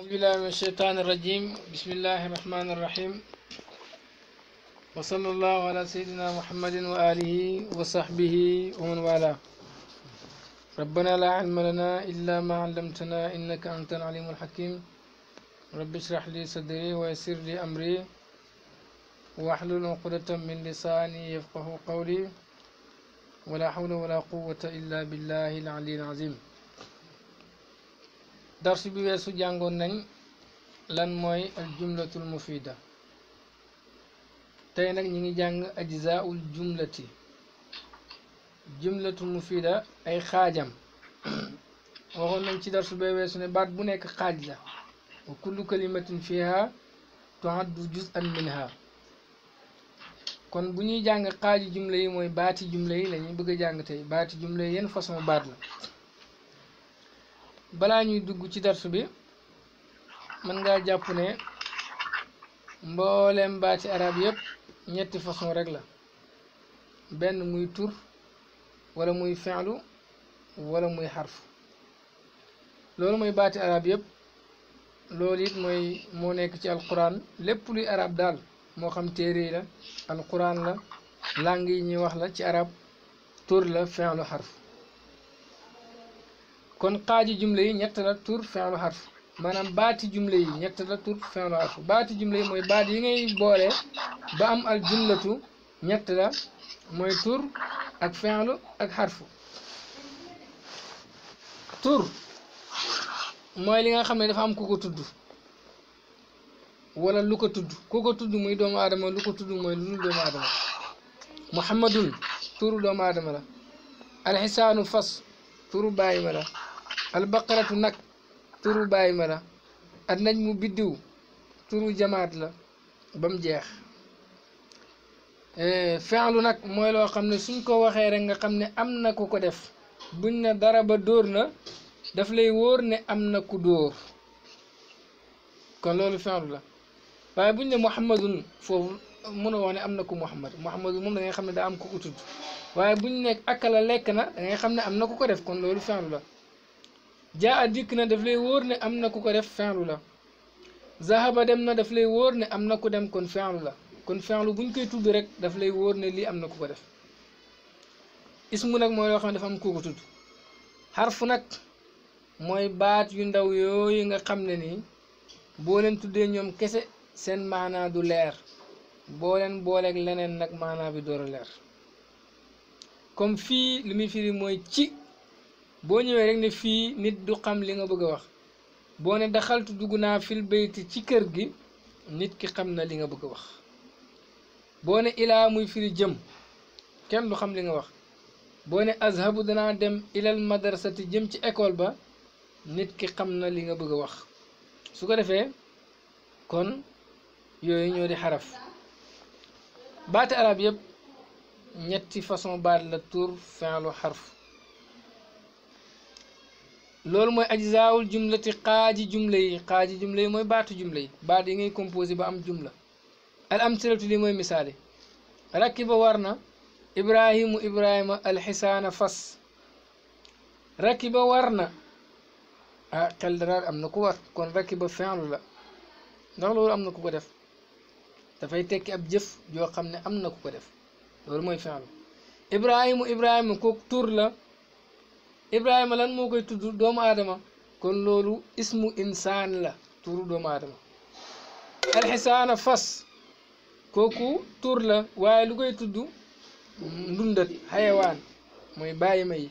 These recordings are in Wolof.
أعوذ بالله من الشيطان الرجيم بسم الله الرحمن الرحيم وصلى الله على سيدنا محمد وآله وصحبه ومن والاه ربنا لا علم لنا إلا ما علمتنا إنك أنت العليم الحكيم رب اشرح لي صدري ويسر لي أمري واحلل عقدة من لساني يفقه قولي ولا حول ولا قوة إلا بالله العلي العظيم درس bi weesu jàngoon nañ lan mooy al jumlatul mufida tey nag ñi ngi jàng ajzaul jumlati jumlatul mufida ay xaajam waxoon nañ ci darsu bee weesu ne baat bu nekk xaaj la wa kullu kalimatin fiha tuaddu juz'an minha kon bu ñuy jàng xaaji jumla yi mooy baati jumla yi la ñuy bëgg a jàng tey baati jumla yi yenn façon baat la balaa ñuy dugg ci darsu bi mën ngaa jàpp ne mbooleem baati arab yëpp ñetti façon rek la benn muy tur wala muy fi'lu wala muy xarf loolu mooy baati arab yëpp loolu it mooy moo nekk ci alquran lépp luy arab daal moo xam téere yi la alquran la langue yi ñuy wax la ci arab tur la fi'lu xarf kon xaaji jumla yi ñett la tur fi'lu xarf maanaam baati jumla yi ñett la tur fi'lu xarf baati jumla yi mooy baat yi ngay boole ba am al jumlatu ñett la mooy tur ak fi'lu ak xarfu tur mooy li nga xam ne dafa am ku ko tudd wala lu ko tudd ku ko tudd muy doomu aadama lu ko tudd mooy lu dul doomu aadama muhammadun turu doomu aadama la alxisaanu fas turu bàyyi ma la albaqaratu nag turu bàyyi ma la ak najmu biddiw turu jamaat la ba mu jeex fi'lu nag mooy loo xam ne suñ ko waxee rek nga xam ne am na ku ko def buñ ne dara ba dóor na daf lay wóor ne am na ku dóor kon loolu fi'lu la waaye buñ ne muhammadun foofu mën a wax ne am na ku muhammadun moom da ngay xam ne daa am ku ko tudd waaye buñ nekk akala lekk na da ngay xam ne am na ku ko def kon loolu fi'lu la jaa dikk na daf lay wóor ne am na ku ko def fi'lu la zahaba dem na daf lay wóor ne am na ku dem kon fi'lu la kon fi'lu buñ koy tudd rek daf lay wóor ne lii am na ku ko def ismu nag mooy loo xam ne dafa am ku ko tudd xarfu nag mooy baat yu ndaw yooyu nga xam ne nii boo leen tuddee ñoom kese seen maanaa du leer boo leen booleeg leneen nag maanaa bi door a leer comme fii li muy firi mooy ci boo ñëwee rek ne fii nit du xam li nga bëgg a wax boo ne daxaltu dugg naa fil bayti ci kër gi nit ki xam na li nga bëgg a wax boo ne ilaa muy firi jëm kenn du xam li nga wax boo ne azhabu danaa dem ilal madrasati jëm ci école ba nit ki xam na li nga bëgg a wax su ko defee kon yooyu ñoo di xaraf baati arab yëpp ñetti façon baat la tur fi'lu xarf loolu mooy ajzaawul jumlati xaaji jumla yi mooy baatu jumla yi baat yi ngay composé ba am jumla al amsilatu li mooy misaali rakiba war na ibrahima alxisaana fas rakiba war na xel dara am na ku war kon rakiba fi'lu la ndax loolu am na ku ko def dafay tekki ab jëf joo xam ne am na ku ko def loolu mooy fi'lu ibrahima kooku tur la ibrahima lan moo koy tudd doomu aadama kon loolu ismu insaan la turu doomu aadama alxisaana fas kooku tur la waaye lu koy tudd ndundat xayawaan mooy bàyyi ma yi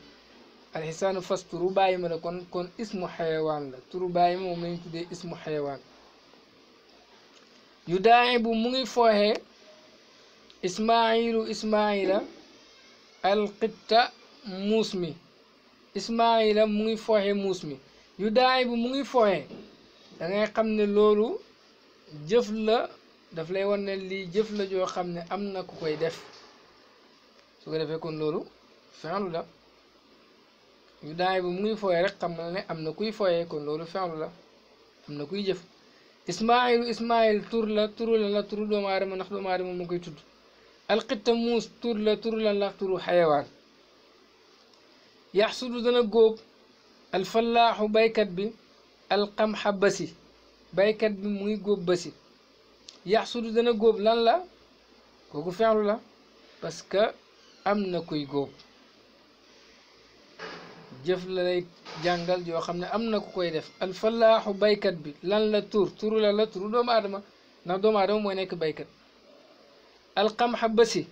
alxisaanu fas turu bàyyi ma la kon ismu xayawaan la turu bàyyi ma moom lañu tuddee ismu xayawaan yu daayi bu mu ngi fooxee ismaila alqitta muus mi ismaila mu ngi fooxee muus mi yu daayi bu mu ngi fooxee da ngay xam ne loolu jëf la daf lay wan ne lii jëf la joo xam ne am na ku koy def su ko defee kon loolu fi'lu la yu daayi bu mu ngi fooxee rek xam na ne am na kuy fooxee kon loolu fi'lu la am na kuy jëf ismail tur la turu doomu aadama ndax doomu aadama moo koy tudd alqitta muus tur la ndax turu xayawaan yaxsudu dana góob alfallaaxu baykat bi alqamxa basi baykat bi muy góob basi yaxsudu dana góob lan la kooku fi'lu la parce que am na kuy góob jëf la lay jàngal yoo xam ne am na ku koy def alfallaaxu baykat bi lan la turu la turu doomu aadama ndax doomu aadama mooy nekk baykat alqamxa basi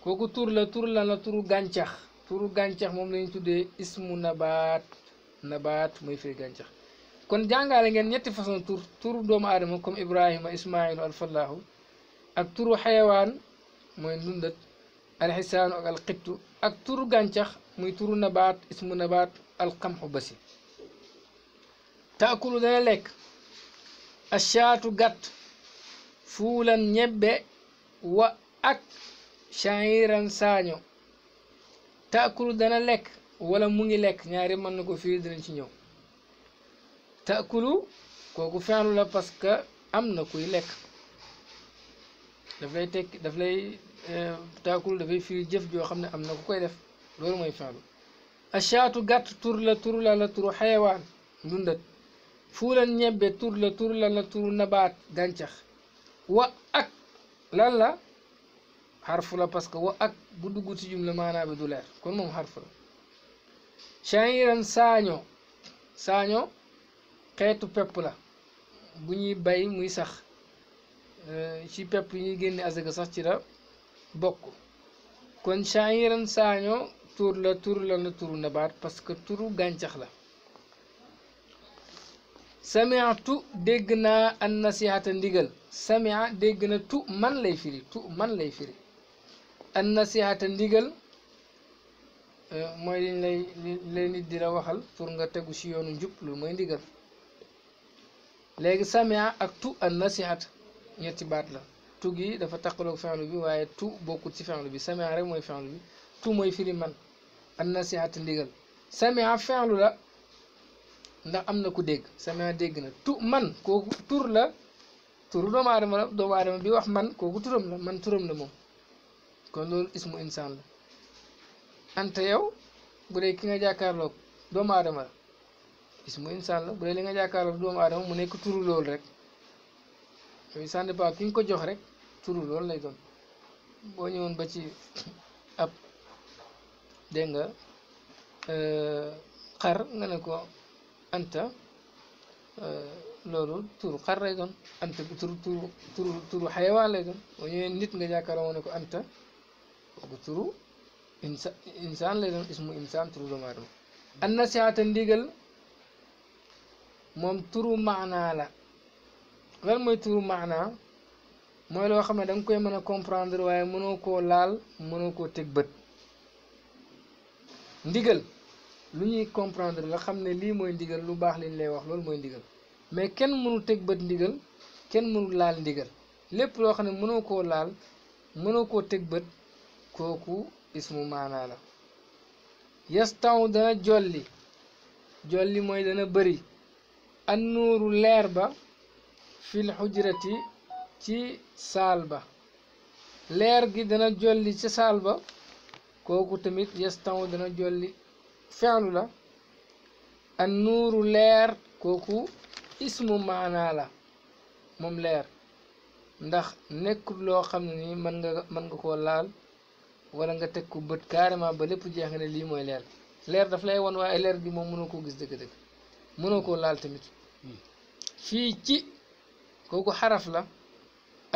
kooku tur la turu gàncax moom lañu tuddee ismu nabaat mooy firi gàncax kon jàngale ngeen ñetti façon turu doomu aadama comme ibrahima ismailu alfallaahu ak turu xayawaan mooy ndundat alxisaanu ak alxittu ak turu gàncax muy turu nabaat ismu nabaat alqamxu basi taakulu dana lekk ashaatu gàtt fuulan ñebbe wa ak shairan saaño taakulu dana lekk wala mu ngi lekk ñaari mën na ko fii dinañ ci ñëw taakulu kooku fi'lu la parce que am na kuy lekk daf lay taakulu dafay firi jëf joo xam ne am na ku koy def loolu mooy fi'lu ashaatu gàtt tur la turu xayawaan ndundat fuulan ñebbe tur la turu nabaat gàncax wa ak lan la xarfu la parce que wa ak bu dugg ci jumla maanaa bi du leer kon moom xarfu la shairan saaño xeetu pepp la bu ñuy bay muy sax ci pepp yi ñuy génne asaka sax ci la bokk kon shairan saaño tur la turu nabaat parce que turu gàncax la sami'tu dégg naa an nasihata ndigal samia dégg na man lay firi an nasihata ndigal mooy liñ lay nit di la waxal pour nga tegu ci yoonu njub loolu mooy ndigal léegi samia ak an nasihata ñetti baat la gi dafa taqaloog fi'lu bi waaye bokkul ci fi'lu bi samia rek mooy fi'lu bi mooy firi man an nasihata ndigal samia fi'lu la ndax am na ku dégg samia dégg na man kooku turu doomu aadama bi wax man kooku turam la man turam la moom kon loolu ismu insaan la anta yow bu dee ki nga jàkkaarloog doomu aadama la ismu insaan la bu dee li nga jàkkaarloog doomu aadama mu nekk turu loolu rek yooyu ça dépend ki nga ko jox rek turu loolu lay doon boo ñëwoon ba ci ab dégg nga xar nga ne ko anta loolu turu xar lay doon anta turu xayawaan lay doon boo ñëwee nit nga jàkkaarloo ne ko anta kooku turu insaan lay doon ismu insaan turu doomu aadama an nasiihata ndigal moom turu maanaa la lan mooy turu maanaa mooy loo xam ne da nga koy mën a comprendre waaye mënoo koo laal mënoo koo teg bët ndigal lu ñuy comprendre la xam ne lii mooy ndigal lu baax liñ lay wax loolu mooy ndigal mais kenn mënu teg bët ndigal kenn mënu laal ndigal lépp loo xam ne mënoo koo laal mënoo koo teg bët kooku ismu maanaa la yastaw dana jolli mooy dana bëri an nuuru leer ba fil xujrati ci saal ba leer gi dana jolli ci saal ba kooku tamit yastaw dana jolli fi'lu la an nuuru leer kooku ismu maanaa la moom leer ndax nekkul loo xam ne ni mën nga koo laal wala nga teg ko bët carrément ba lépp jeex nga ne lii mooy leer daf lay won waaye leer gi moom mënoo koo gis dëgg-dëgg mënoo koo laal tamit fii ci kooku xaraf la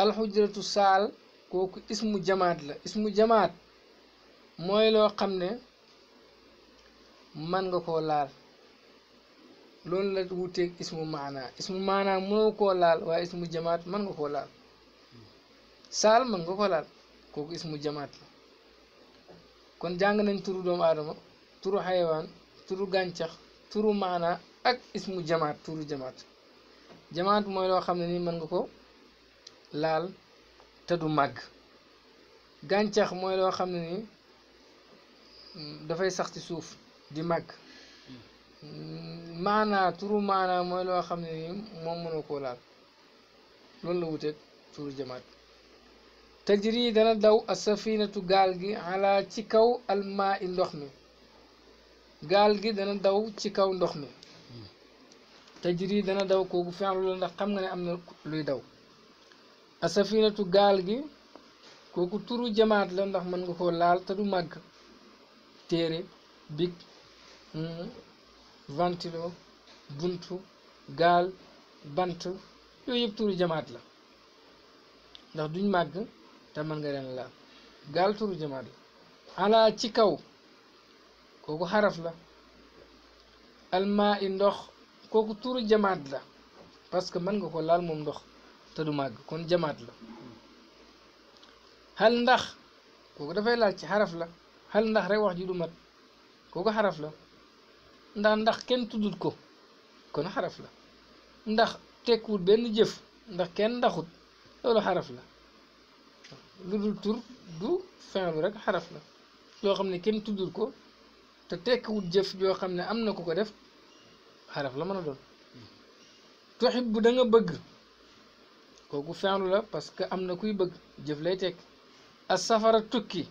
alxujratu saal kooku ismu jamaat la ismu jamaat mooy loo xam ne man nga koo laal loolu la wuteeg ismu maanaa mënoo koo laal waaye ismu jamaat mën nga koo laal saal mën nga koo laal kooku ismu jamaat la kon jàng nañ turu doomu aadama turu xayawaan turu gàncax turu maanaa ak ismu jamaat turu jamaat mooy loo xam ne nii mën nga ko laal te du màgg gàncax mooy loo xam ne nii dafay sax ci suuf di màgg turu maanaa mooy loo xam ne nii moom mënoo koo laal loolu la wuteeg turu jamaat tajri dana daw as-safinatu gaal gi ala ci kaw almaa i ndox mi gaal gi dana daw ci kaw ndox mi tajri dana daw kooku fi'lu la ndax xam nga ne am na luy daw asafinatu gaal gi kooku turu jamaat la ndax mën nga koo laal te du màgg téere big ventilo buntu gaal bant yooyu yëpp turu jamaat la ndax duñ màgg te mën nga leen laal gaal turu jamaat la ala ci kaw kooku xaraf la almaa i ndox kooku turu jamaat la parce que mën nga ko laal moom ndox te du màgg kon jamaat la xal ndax kooku dafay laal ci xaraf la xal ndax rek wax ji du mat kooku xaraf la ndax kenn tuddut ko kon xaraf la ndax tekkuwut benn jëf ndax kenn ndaxut loolu xaraf la lu dul tur du fi'lu rek xaraf la yoo xam ne kenn tuddut ko te tekkiwut jëf yoo xam ne am na ku ko def xaraf la mën a doon tuhibbu da nga bëgg kooku fi'lu la parce que am na kuy bëgg jëf lay tekk as safara tukki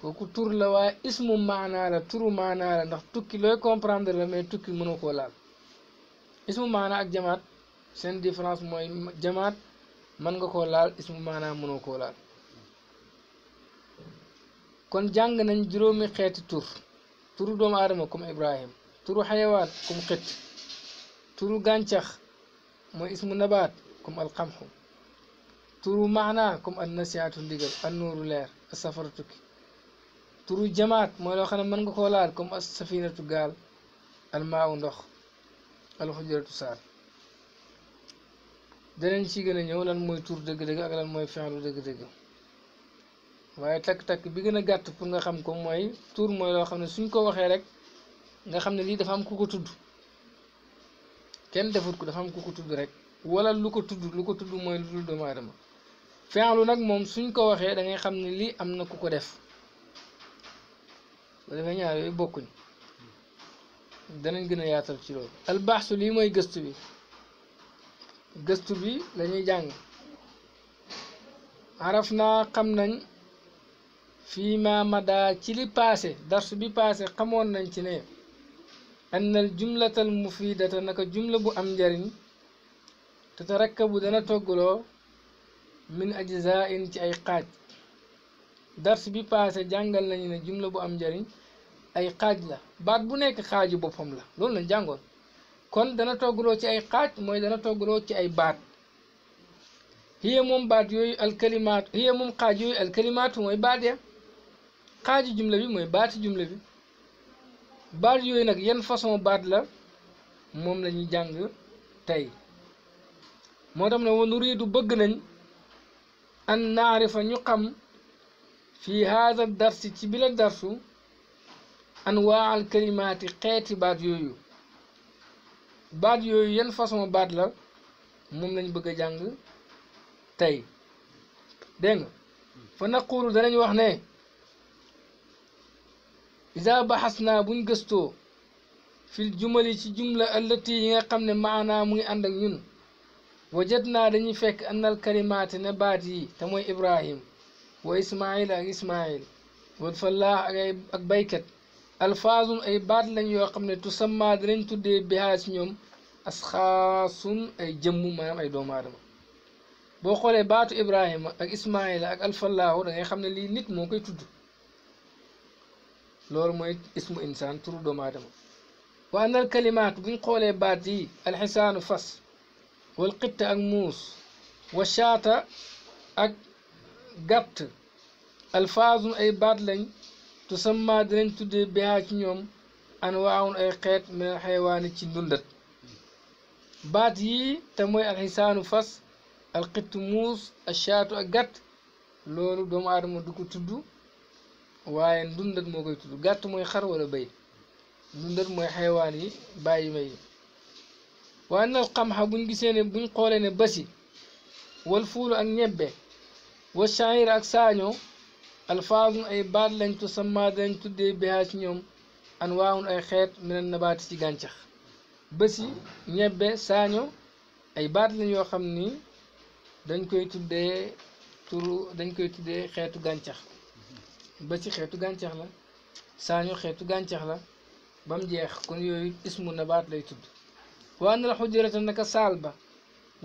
kooku tur la waaye ismu maanaa la turu maanaa la ndax tukki looy comprendre la mais tukki mënoo koo laal ismu maanaa ak jamaat seen différence mooy jamaat mën nga koo laal ismu maanaa mënoo koo laal kon jàng nañ juróomi xeeti turu doomu aadama comme Ibrahim turu xayawaan comme xët turu gàncax mooy ismu nabaat comme alqamxu turu maanaa comme an nasiatu ndigal an nuuru leer as safara tukki turu jamaat mooy loo xam ne mën nga koo laal comme as safinatu gaal almaawu ndox alxujratu saar danañ ci gën a ñëw lan mooy tur dëgg-dëgg ak lan mooy fi'lu dëgg-dëgg waaye takk-takk bi gën a gàtt pour nga xam ko mooy tur mooy loo xam ne suñ ko waxee rek nga xam ne lii dafa am ku ko tudd kenn defut ko dafa am ku ko tudd rek wala lu ko tudd mooy lu dul doomu aadama fi'lu nag moom suñ ko waxee da ngay xam ne lii am na ku ko def ba defee ñaar yooyu bokkuñ danañ gën a yaatal ci loolu albaxsu lii mooy gëstu bi lañuy jàng araf naa xam nañ fii ma mada ci li paase darsu bi paase xamoon nañ ci ne annal jumlatal mufidata naka jumla bu am njariñ te tarakkabu dana toggaloo min ajzain ci ay xaaj dars bi paase jàngal nañu ne jumla bu am njariñ ay xaaj la baat bu nekk xaaju boppam la loolu lañ jàngoon kon dana toggaloo ci ay xaaj mooy dana toggaloo ci ay baat hiya moom baat yooyu alkalimaat hiya moom xaaj yooyu alkalimaatu mooy baat ya xaaju jumla bi mooy baati jumla bi baat yooyu nag yan façon baat la moom la ñuy jàng tey moo tax ne wa nuriidu bëgg nañ an naarifa ñu xam fii haada darsi ci bila darsu anwaa al kalimaati xeeti baat yooyu yan façon baat la moom lañ bëgg a jàng tey dégg nga fa naqulu danañ wax ne isa baxas naa buñ gëstoo fil jumali ci jumla allati yi nga xam ne maanaa mu ngi ànd ak ñun wajat naa dañuy fekk annal kalimaati ne baat yi te mooy ibrahim wa ismail ak ismail wal fallah ak baykat alfaazun ay baat lañ yoo xam ne tusamma dinañ tuddee bihaa ci ñoom asxaasun ay jëmm maanaam ay doomu aadama boo xoolee baatu ibrahima ak ismaila ak alfallahu da ngay xam ne lii nit moo koy tudd loolu mooy ismu insaan turu doomu aadama wa annal kalimaat buñ xoolee baat yi alxisaanu fas wal qitta ak muus wa shaata ak gàtt alfaazun ay baat lañ tusamma dinañ tuddee bihaa ci ñoom anwaawun ay xeet min al xayawaani ci ndundat baat yi te mooy alxisaanu fas alqittu muus ashaatu ak gàtt loolu doomu aadama du ko tudd waaye ndundat moo koy tudd gàtt mooy xar wala béy ndundat mooy xayawaan yi bàyyi may waaye nal xam-xa buñ gisee ne buñ xoolee ne basi wal fuulu ak ñebbe wa shaayir ak saaño alfaazun ay baat lañ tusamma dañ tuddee bihaa ci ñoom anwaawun ay xeet minan nabaati ci gàncax basi ñebbe saaño ay baat lañ yoo xam ni dañ koy tuddee xeetu gàncax basi xeetu gàncax la saaño xeetu gàncax la ba mu jeex kon yooyu ismu nabaat lay tudd wa anna al xujrata naka saal ba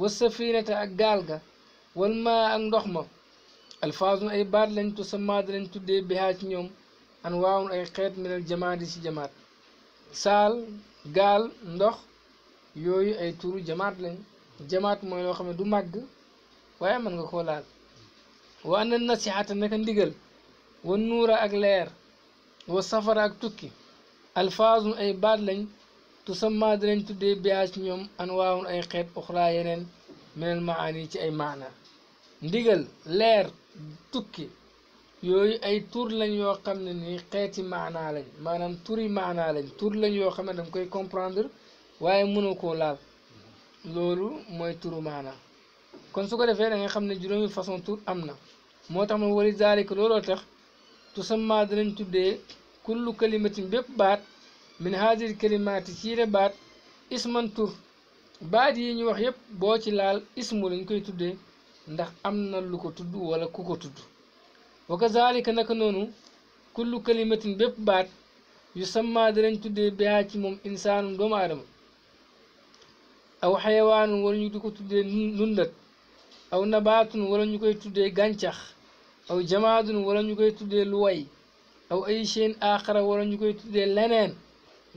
wa safinata ak gaal ga wal maa ak ndox ma alfaazun ay baat lañ tusammaa danañ tuddee bihaa ci ñoom an waawun ay xeet minal jamaat yi ci jamaat saal gaal ndox yooyu ay turu jamaat lañ jamaat mooy loo xam ne du màgg waaye mën nga koo laal wa anna nasihata naka ndigal wa nuura ak leer wa safara ak tukki alfaazun ay baat lañ tusammaa danañ tuddee bihaa ci ñoom an waawun ay xeet uxraa yeneen minal maani ci ay maana ndigal leer tukki yooyu ay tur lañ yoo xam ne nii xeeti maanaa lañ maanaam turi maanaa lañ tur lañ yoo xam ne danga koy comprendre waaye mënoo koo laal loolu mooy turu maanaa kon su ko defee da nga xam ne juróomi façon tur am na moo tax ma wali zaalika looloo tax tusammaa danañ tuddee kullu kalimatin bépp baat min haadil kalimaati ci yile baat isman tur baat yi ñu wax yépp boo ci laal ismu lañ koy tuddee ndax am na lu ko tudd wala ku ko tudd wa kazalika naka noonu kullu kalimatin bépp baat yu samma danañ tuddee bihaa ci moom insaanum doomu aadama aw xayawaanun wala ñu di ko tuddee nundat aw nabaatun wala ñu koy tuddee gàncax aw jamaadun wala ñu koy tuddee lu way aw ay shay'in aaxara wala ñu koy tuddee leneen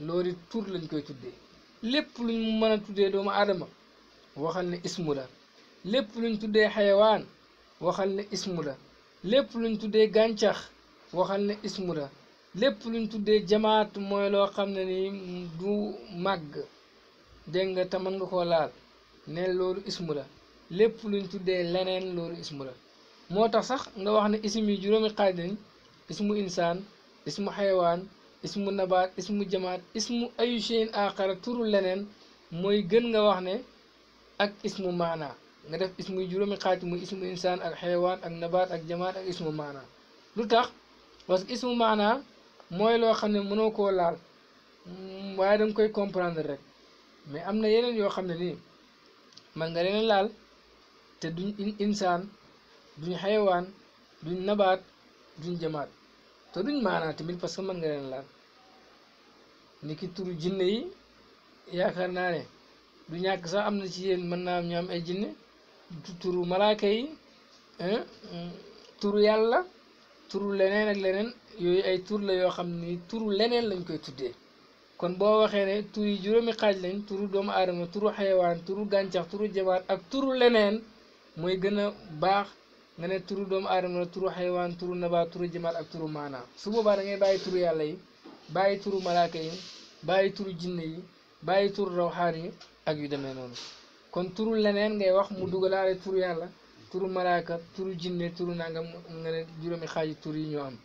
loolu tur lañ koy tuddee lépp luñ mën a tuddee doomu aadama waxal ne ismu la lépp luñ tuddee xayawaan waxal ne ismu la lépp luñ tuddee gàncax waxal ne ismu la lépp luñ tuddee jamaat mooy loo xam ne ni du màgg dégg nga te mën nga koo laal ne loolu ismu la lépp luñ tuddee leneen loolu ismu la moo tax sax nga wax ne ism yi juróomi xaaj lañ ismu insaan ismu xayawaan ismu nabaat ismu jamaat ismu ayu shay'in aaxara turu leneen mooy gën nga wax ne ak ismu maana nga def ismu juróomi xaaj muy ismu insaan ak xayawaan ak nabaat ak jamaat ak ismu maana lu tax parce que ismu maana mooy loo xam ne mënoo koo laal waaye danga koy comprendre rek mais am na yeneen yoo xam ne nii man nga leen laal te duñ insaan duñ xayawaan duñ nabaat duñ jamaat te duñ maanaa tamit parce que mën nga leen laal ni ki turu jinne yi yaakaar naa ne du ñàkk sax am na ci yéen mën naa am ñu am ay jinne turu malaaka yi turu yàlla turu leneen ak leneen yooyu ay tur la yoo xam ni turu leneen lañ koy tuddee kon boo waxee ne tur yi juróomi xaaj lañ turu doomu aadama turu xayawaan turu gàncax turu jamaat ak turu leneen mooy gën a baax nga ne turu doomu aadama la turu xayawaan turu nabaat turu jamaat ak turu maanaa su boobaa da ngay bàyyi turu yàlla yi bàyyi turu malaaka yi bàyyi turu jinne yi bàyyi turu rawxaan yi ak yu demee noonu kon turu leneen ngay wax mu dugalaale turu yàlla turu malaaka turu jinne turu nangam nga ne juróomi xaaji tur yi ñoo am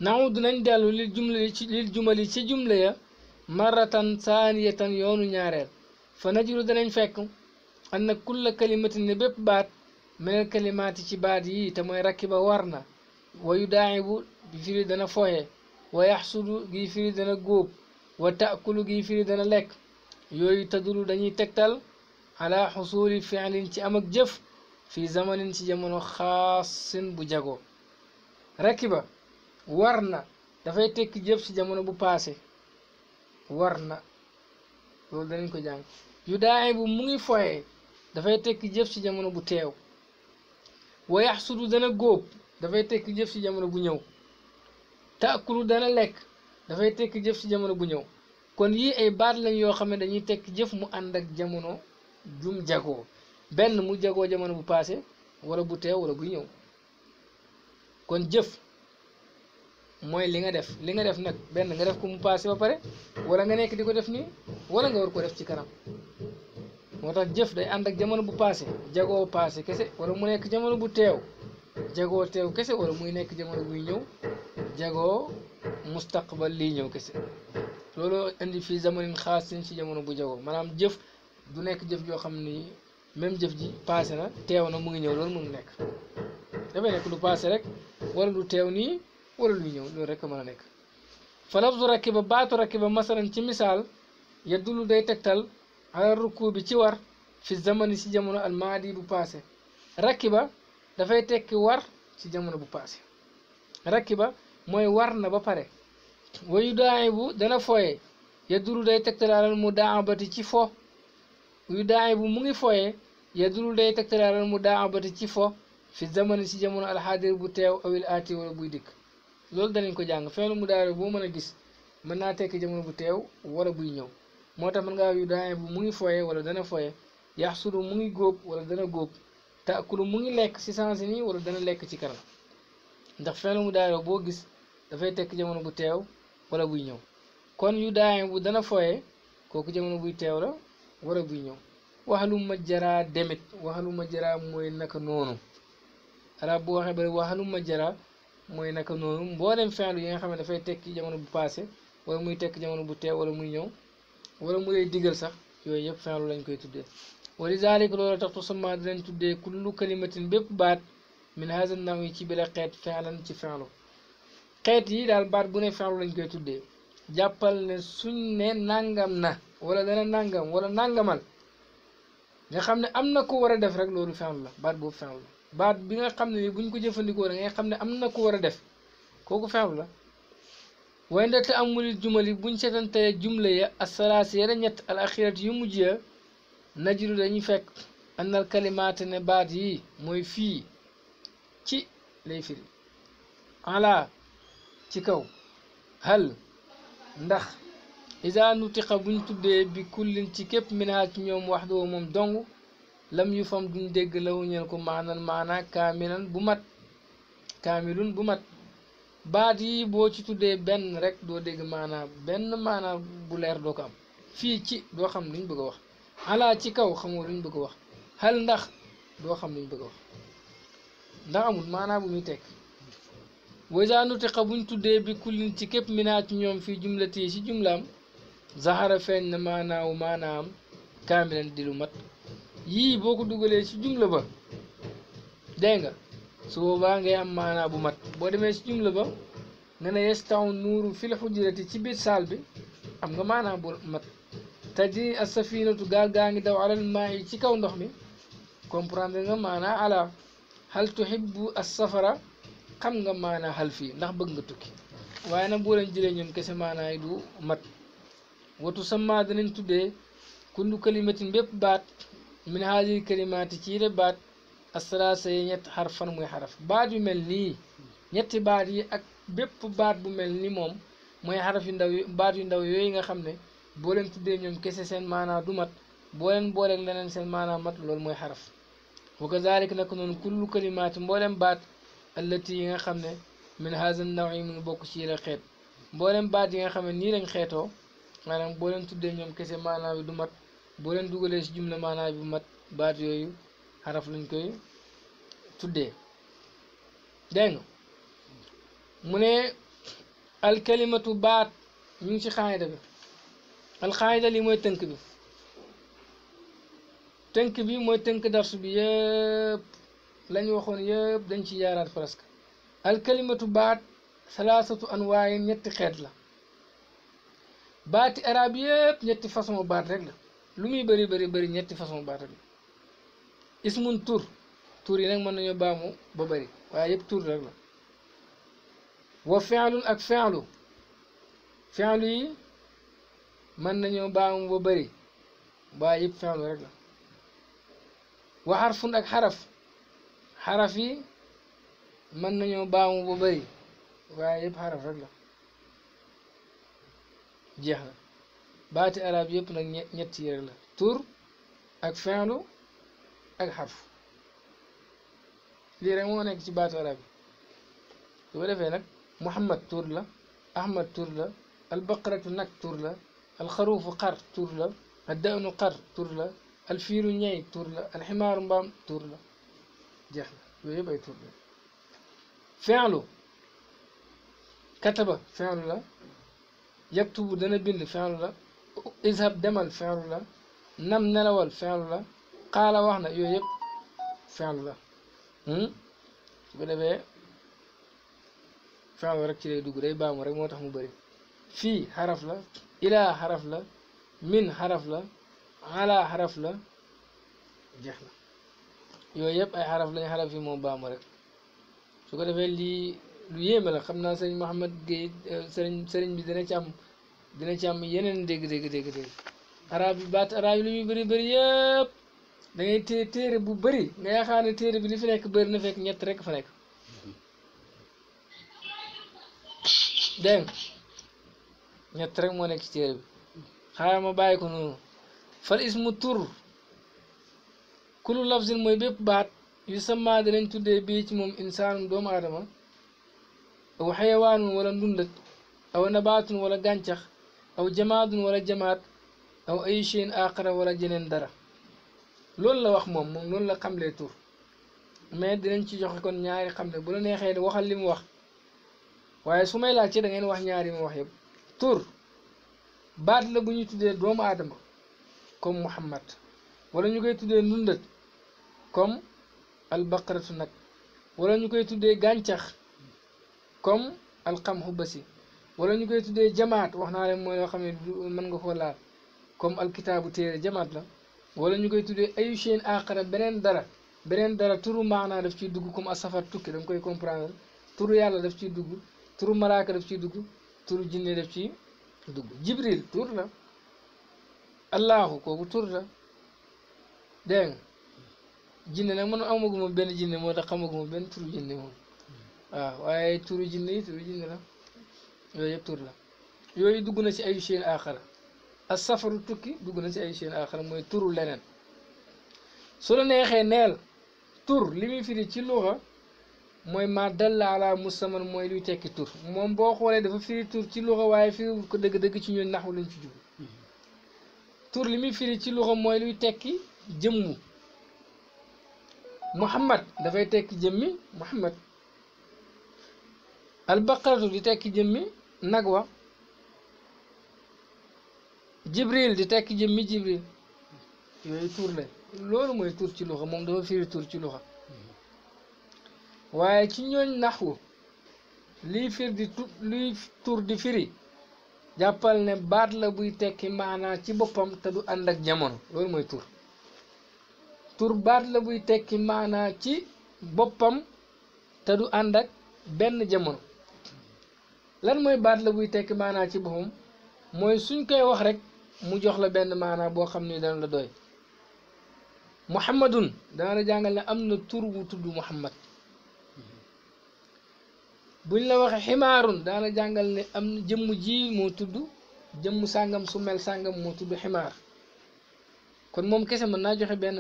naw dinañ dellu lil jumali ci jumla ya maratan saaniyatan yoonu ñaareel fa najiru danañ fekk an na kulla kalimatin ne bépp baat menel kalimaati ci baat yi te mooy rakiba war na wayu daayibu gi firi dana foye wa yaxsudu gi firi dana góob wa taakulu gi firi dana lekk yooyu tadulu dañuy tegtal ala xusuli fi'lin ci am ak jëf fi zamanin ci jamono xaasin bu jago rakiba war na dafay tekki jëf ci jamono bu paase war na loolu danañ ko jàng yu daayibu mu ngi foye dafay tekki jëf ci jamono bu teew wa yaxsudu dana góob dafay tekki jëf ci jamono bu ñëw taakulu dana lekk dafay tekki jëf ci jamono bu ñëw kon yii ay baat lañ yoo xam ne dañuy tekki jëf mu ànd ak jamono jum jagoo benn mu jagoo jamono bu paase wala bu teew wala bu ñëw kon jëf mooy li nga def nag benn nga def ko mu paase ba pare wala nga nekk di ko def nii wala nga war ko def ci kanam moo tax jëf day ànd ak jamono bu paase jagoo paase kese wala mu nekk jamono bu teew jagoo teew kese wala muy nekk jamono buy ñëw jagoo mustaqbal lii ñëw kese loolu indi fii zamanin xaasin ci jamono bu jagoo maanaam jëf du nekk jëf joo xam ni même jëf ji paase na teew na mu ngi ñëw loolu mënu nekk dafay nekk lu paase rek wala lu teew nii wala luy ñëw loolu rek mën a nekk fa lafzu rakiba baatu rakiba masalan ci misaal yadullu day tegtal ala rukku bi ci war fi zamani ci jamono almaadi bu paase rakiba dafay tekki war ci jamono bu paase rakiba mooy war na ba pare wayu daay bu dana foye yadulu day tegtalaalal mu daabati ci fo yu daay bu mu ngi foyee yadulu day tegtalaalal mu daabati ci fo fi zamani si jamono alxaadir bu teew awil aati wala buy dikk loolu danañ ko jàng feelu mu daare boo mën a gis mën naa tekki jamono bu teew wala buy ñëw moo tax mën ngaa yu daay bu mu ngi foyee wala dana foyee yaxsulu mu ngi góob wala dana góob taakulu mu ngi lekk si sansi nii wala dana lekk ci kanam ndax feelu mu daare boo gis dafay tekki jamono bu teew wala buy ñëw kon yu daay bu dana foyee kooku jamono buy teew la wala buy ñëw waxalu ma jaraa demit waxalu ma jaraa mooy naka noonu arab bu waxee bari waxalu ma jaraa mooy naka noonu mboolem feelu yi nga xam ne dafay tekki jamono bu passé wala muy tekki jamono bu teew wala muy ñëw wala mu lay digal sax yooyu yëpp feelu lañ koy tuddee wa lizaalika loolu tax tusamma dinañ tuddee kullu kalimatin bépp baat min haza naw yi ci bi la xeet feelan ci feelu xeet yi daal baat bu ne feelu lañ koy tuddee jàppal ne suñ ne nangam na wala dana nangam wala nangamal nga xam ne am na ko war a def rek loolu feelu la baat boobu feelu la baat bi nga xam ne ni buñ ko jëfandikoo da ngay xam ne am na ko war a def kooku feelu la way ndate amulil jumali buñ seetantee jumla ya asalaasi yara ñett al axirat yu mujj ya najiru dañuy fekk annal kalimaate ne baat yi mooy fii ci lay firi ala ci kaw hal ndax isa nutiqa buñ tuddee bi kullin ci képp minhaa ci ñoom wax doo moom dong lam yu fam duñ dégg lawu ñeel ko maanan maana kaamilan bu mat kaamilun bu mat baat yi boo ci tuddee benn rek doo dégg maanaa benn maanaa bu leer doo ko am fii ci doo xam luñ bëgg a wax ala ci kaw xamoo luñ bëgg a wax hal ndax doo xam luñ bëgg a wax ndax amul maanaa bu muy tekk wasa nutiqa buñ tuddee bi kullin ci képp minhaa ci ñoom fii jumlati ci jumlaam zahara feeñ na maanaawu maanaam kaamilan di lu mat yii boo ko dugalee ci jumla ba dégg nga su boobaa ngay am maanaa bu mat boo demee ci jumla ba nga ne yestaw nuuru fil xujrati ci biir saal bi am nga maanaa bu mat tajri as safinatu gaal gaa ngi daw alal maa yi ci kaw ndox mi comprendre nga maanaa ala hal tuhibbu as safara xam nga maanaa hal fii ndax bëgg nga tukki waaye nag boo leen jëlee ñoom kese maanaa yi du mat watu sama danañ tuddee kullu kalimatin bépp baat min haadihi kalimaati ci yile baat asalaasa yi ñetti xarfan muy xaraf baat yu mel nii ñetti baat yi ak bépp baat bu mel ni moom mooy xaraf yu ndaw baat yu ndaw yooyu nga xam ne boo leen tuddee ñoom kese seen maanaa du mat boo leen booleeg leneen seen maanaa mat loolu mooy xaraf wa kazalik nag noonu kullu kalimaati mboolem baat allati yi nga xam ne min haza naw yi mu ngi bokk ci yile xeet mboolem baat yi nga xam ne nii lañ xeetoo maanaam boo leen tuddee ñoom kese maanaa bi du mat boo leen dugalee si jumla maanaa bi mat baat yooyu xaraf lañ koy tuddee dégg nga mu ne alkalimatu baat ñu ngi ci xaayida bi alxaayida li mooy tënk bi mooy tënk darsu bi yëpp lañu waxoon yëpp dañ ci yaaraat presque alkalimatu baat salaasatu anwaayin ñetti xeet la baati arab yëpp ñetti façon baat rek la lu muy bëri ñetti façon baat rek la ismun tur yi nag mën nañoo baamu ba bëri waaye yëpp tur rek la wa fi'lun ak fi'lu yi mën nañoo baamu ba bëri waaye yëpp fi'lu rek la wa xarfun ak xaraf yi mën nañoo baamu ba bëri waaye yëpp xaraf rek la jeex na baati arab yëpp nag ñett yi rek la tur ak fi'lu ak xarf lii rek moo nekk ci baatu arab yi su ko defee nag muhammad tur la ahmad tur la albaqaratu nag tur la alxaruufu xar tur la addanu xar tur la alfiiru ñey tur la alximaaru mbaam tur la jeex na yooyu yëpp ay tur la fi'lu kataba fi'lu la yaktubu dana bind fi'lu la izhab demal fi'lu la nam nelawal fi'lu la qaala wax na yooyu yëpp fi'lu la su ko defee fi'lu rek ci lay dugg day baamu rek moo tax mu bëri fii xaraf la ilaa xaraf la min xaraf la ala xaraf la jeex na yooyu yëpp ay xaraf lañ xaraf yi moom baamu rek su ko defee lii lu yéeme la xam naa sëriñ Mouhamed Gueye sëriñ bi dana ci am dina ci am yeneen dégg arab yi baat arab yi lu muy bëri yëpp da ngay téere bu bëri nga yaakaar ne téere bi li fi nekk bëri na fekk ñett rek fa nekk dégg ñett rek moo nekk ci téere bi xaaral ma bàyyi ko noonu fal ismu tur kullu lafzin mooy bépp baat yu sama dinañ tuddee bii ci moom insaanum doomu aadama aw xayawaanun wala ndundat aw nabaatun wala gàncax aw jamaadun wala jamaat aw ay shay'in aaxara wala jeneen dara loolu la wax moom loolu la xamlee tur mais dinañ ci joxe kon ñaari xamle bu la neexee waxal li mu wax waaye su may laaj ci da ngeen wax ñaari mu wax yëpp tur baat la bu ñu tuddee doomu aadama comme Muhammad wala ñu koy tuddee ndundat comme albaqaratu nag wala ñu koy tuddee gàncax comme alqamhu basi wala ñu koy tuddee jamaat wax naa leen mooy yoo xam ne mën nga koo laal comme alkitaabu téere jamaat la wala ñu koy tuddee ayu shay'in aaxara beneen dara turu maanaa daf ciy dugg comme asafar tukki da nga koy comprendre turu yàlla daf ciy dugg turu malaaka daf ciy dugg turu jinne daf ciy dugg jibril tur la allahu kooku tur la dégg nga jinne nag man amaguma benn jinne moo tax xamaguma benn turu jinne moom waaw waaye turu jinne yi turu jinne la yooyu yëpp tur la yooyu dugg na ci ayu shay'in aaxara as safaru tukki dugg na ci ayu shay'in aaxara mooy turu leneen su la neexee neel tur li muy firi ci luxa mooy ma dalla ala musamman mooy luy tekki tur moom boo xoolee dafa firi tur ci luxa waaye firi ko dëgg-dëgg ci ñun naxu lañ ci jug tur li muy firi ci luxa mooy luy tekki jëmmu Muhammad dafay tekki jëmmi Muhammad albaqaratu di tekki jëmmi nag wa jibril di tekki jëmmi jibril yooyu tur la loolu mooy tur ci luxa moom dafa firi tur ci luxa waaye ci ñooñ naxwu liy tur di firi jàppal ne baat la buy tekki maanaa ci boppam te du ànd ak jamono loolu mooy tur baat la buy tekki maanaa ci boppam te du ànd ak benn jamono lan mooy baat la buy tekki maanaa ci boppam mooy suñ koy wax rek mu jox la benn maanaa boo xam ni dana la doy muhammadun dana la jàngal ne am na tur bu tudd muhammad buñ la waxee ximaarun dana la jàngal ne am na jëmm ji moo tudd jëmm sàngam su mel sàngam moo tudd ximaar kon moom kese mën naa joxe benn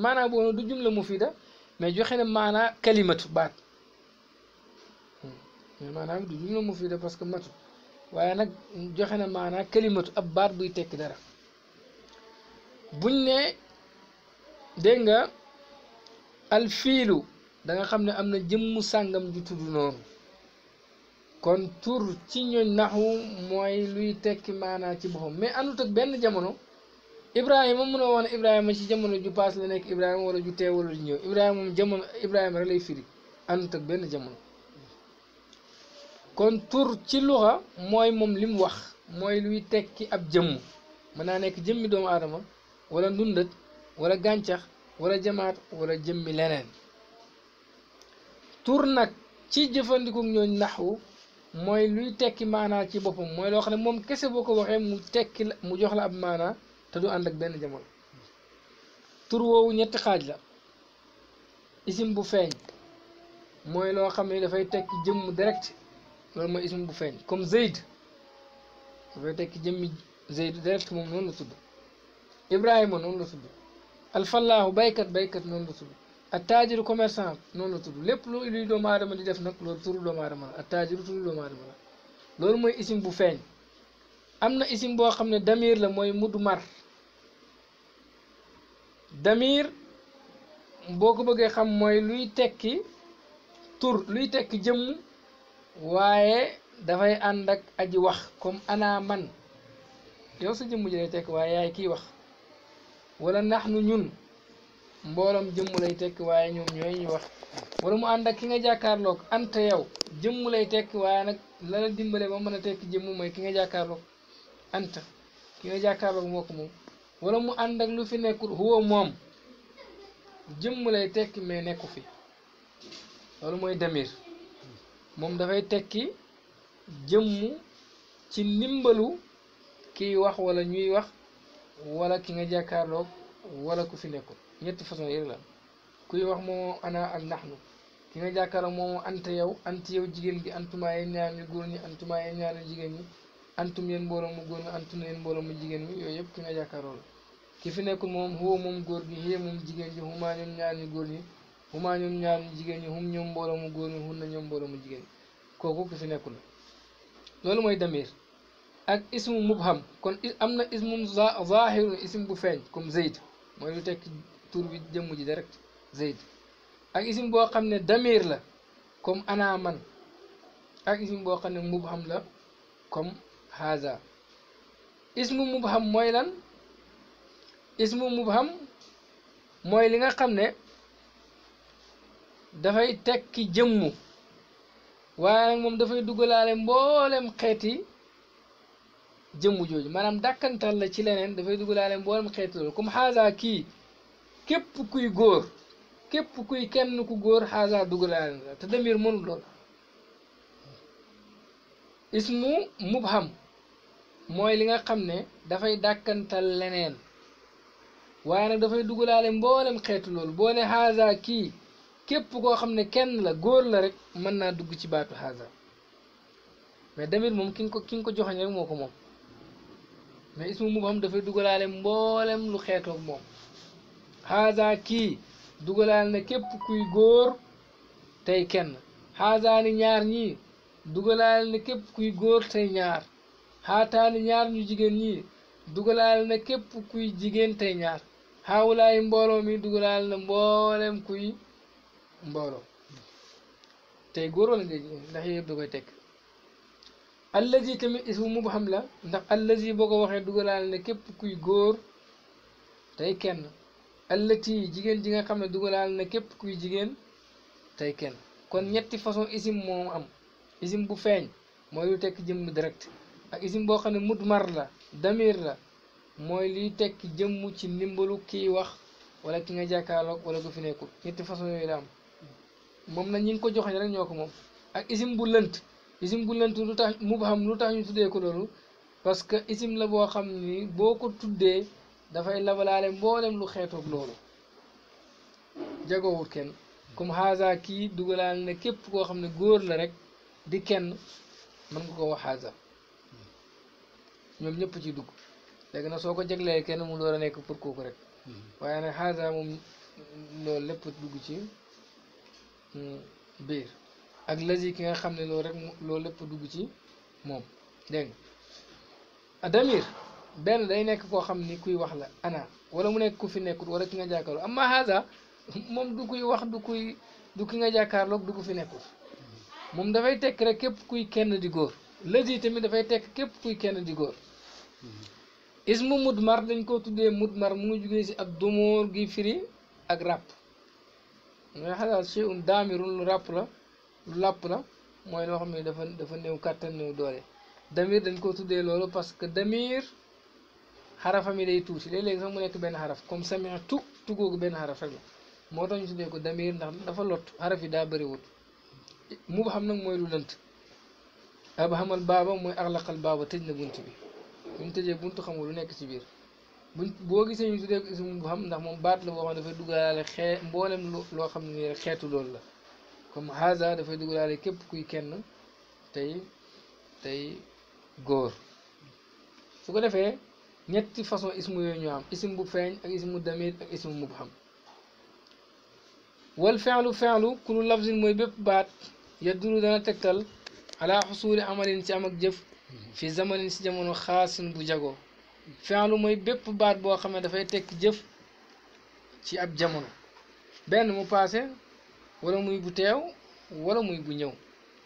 maanaa boobu du jumla mufida mais joxe na maanaa kalimatu baat maanaam du jumla mufida parce que matu waaye nag joxe na maanaa kalimatu ab baat buy tekki dara buñ ne dégg nga alfiilu da nga xam ne am na jëmmu sàngam ju tudd noonu kon tur ci ñooñ naxu mooy luy tekki maanaa ci boppam mais àndut ak benn jamono Ibrahima mënoo wax ne Ibrahima ci jamono ju paas la nekk Ibrahima wala ju teew wala ju ñëw Ibrahima moom jamono Ibrahima rek lay firi àndut ak benn jamono kon tur ci luxa mooy moom li mu wax mooy luy tekki ab jëmm mën naa nekk jëmmi doomu aadama wala ndundat wala gàncax wala jamaat wala jëmmi leneen tur nag ci jëfandiku ñooñ naxwu mooy luy tekki maanaa ci boppam mooy loo xam ne moom kese boo ko waxee mu tekki la mu jox la ab maanaa te du ànd ak benn jamono tur woowu ñetti xaaj la isim bu feeñ mooy loo xam ne dafay tekki jëmm direct loolu mooy isim bu feeñ comme Zayd dafay tekki jëmmi Zayd direct moom noonu la tudd Ibrahima noonu la tudd alfallaahu baykat noonu la tudd attaajiru commerçant noonu la tudd lépp lu luy doomu aadama di def nag loolu turu doomu aadama la attaajiru turu doomu aadama la loolu mooy isim bu feeñ am na isim boo xam ne damir la mooy mudmar damir boo ko bëggee xam mooy luy tekki tur luy tekki jëmm waaye dafay ànd ak aji wax comme ana man yow sa jëmm ji lay tekki waaye yaay kiy wax wala naxnu ñun mbooloom jëmm lay tekki waaye ñoom ñooy ñuy wax wala mu ànd ak ki nga jàkkaarloog anta yow jëmm lay tekki waaye nag la la dimbale ba mën a tekki jëmm mooy ki nga jàkkaarloog anta ki nga jàkkaarloog moo ko moom wala mu ànd ak lu fi nekkul huwa moom jëmm lay tekki mais nekku fi loolu mooy damir moom dafay tekki jëmm ci ndimbalu kiy wax wala ñuy wax wala ki nga jàkkaarloog wala ku fi nekkul ñetti façon yi la kuy wax moomoo ana ak naxnu ki nga jàkkaarloog moomoo anti yow jigéen gi antuma yéen ñaar ñu góor ñi antuma yéen ñaar ñu jigéen ñi antum yéen mbooloo mu góor ñi antum yéen mbooloo mu jigéen ñi yooyu yëpp ki nga jàkkaarloo la ki fi nekkul moom huwa moom góor gi hiya moom jigéen ji huma ñoom ñaar ñu góor ñi huma ñoom ñaar ñu jigéen ñi hum ñoom mbooloo mu góor ñi hunna ñoom mbooloo mu jigéen ñi kooku ki fi nekkul la loolu mooy damir ak ismu mubham kon am na ismu zahirun ism bu feeñ comme Zayd mooy lu tekk tur bi jëmm ji direct Zayd ak ism boo xam ne damir la comme ana man ak ism boo xam ne mubham la comme haza ismu mubham mooy lan ismu mubham mooy li nga xam ne dafay tekki jëmmu waaye nag moom dafay dugalaale mboolem xeeti jëmmu jooju maanaam dàkkantal la ci leneen dafay dugalaale mboolem xeeti loolu comme haza kii képp kuy góor képp kuy kenn ku góor haza dugalaale la te damir mënul lool ismu mubham mooy li nga xam ne dafay dàkkantal leneen waaye nag dafay dugalaale mboolem xeetu loolu boo ne haza kii képp koo xam ne kenn la góor la rek mën naa dugg ci baatu haza mais damir moom ki nga ko joxañ rek moo ko moom mais ismu mubham dafay dugalaale mboolem lu xeetoog moom haza kii dugalaale na képp kuy góor tey kenn haza ni ñaar ñii dugalaale na képp kuy góor tey ñaar haataani ñaar ñu jigéen ñii dugalaale na képp kuy jigéen tey ñaar haawulaay mbooloo mi dugalaale na mboolem kuy mbooloo tey góor wala ngay jigéen ndax yëpp da koy tekk allazi tamit ismu mubham la ndax allazi boo ko waxee dugalaale na képp kuy góor tey kenn allati jigéen ji nga xam ne dugalaale na képp kuy jigéen tey kenn kon ñetti façon isim moom am isim bu feeñ mooy lu tekk jëmm direct ak isim boo xam ne mudmar la damir la mooy liy tekki jëmm ci ndimbalu kiy wax wala ki nga jàkkaarloog wala ko fi nekkul ñetti façon yooyu la am moom nag ñi ngi ko joxañ rek ñoo ko moom ak isim bu lënt lu tax mubham lu tax ñu tuddee ko loolu parce que isim la boo xam ni boo ko tuddee dafay labalaale mboolem lu xeetoog loolu jagoowut kenn comme haza kii dugalaale ne képp koo xam ne góor la rek di kenn mën nga ko wax haza ñoom ñëpp ci dugg léegi nag soo ko jeglee kenn mu door a nekk pour kooku rek waaye nag haza moom loolu lépp dugg ci biir ak lazi ki nga xam ne loolu rek loolu lépp dugg ci moom dégg nga damir benn day nekk koo xam ni kuy wax la ana wala mu nekk ku fi nekkut wala ki nga jàkkaarloo amma haza moom du kuy wax du ki nga jàkkaarloog du ko fi nekkut moom dafay tekk rek képp kuy kenn di góor lazi tamit dafay tekk képp kuy kenn di góor ismu mudmar dañ ko tuddee mudmar mu ngi jugee si ak dumóor gi firi ak ràpp nga xalaat shay'un daamirun lu ràpp la lu làpp la mooy loo xam ne dafa néew kàttan néew doole damir dañ ko tuddee loolu parce que damir xarafam yi day tuuti léeg-léeg sax mu nekk benn xaraf comme sami'tu googu benn xaraf rek la moo tax ñu tuddee ko damir ndax dafa lot xaraf yi daa bëriwut mubham nag mooy lu lënt abhamal baaba mooy axlaqal baaba tëj na bunt bi buñ tëjee buntu xamul lu nekk ci biir boo gisee ñu tuddee ko ismu mubham ndax moom baat la boo xam ne dafay dugalaale mboolem loo xam ne rek xeetu loolu la comme haza dafay dugalaale képp kuy kenn tey góor su ko defee ñetti façon ismu yooyu ñu am ism bu feeñ ak ismu damir ak ismu mubham wal feexlu kulu lafzin mooy bépp baat yaddulu dana tegtal ala xusuli amalin ci am ak jëf fi zamanin si jamono xaasin bu jagoo feexlu mooy bépp baat boo xam ne dafay tekki jëf ci ab jamono benn mu paase wala muy bu teew wala muy bu ñëw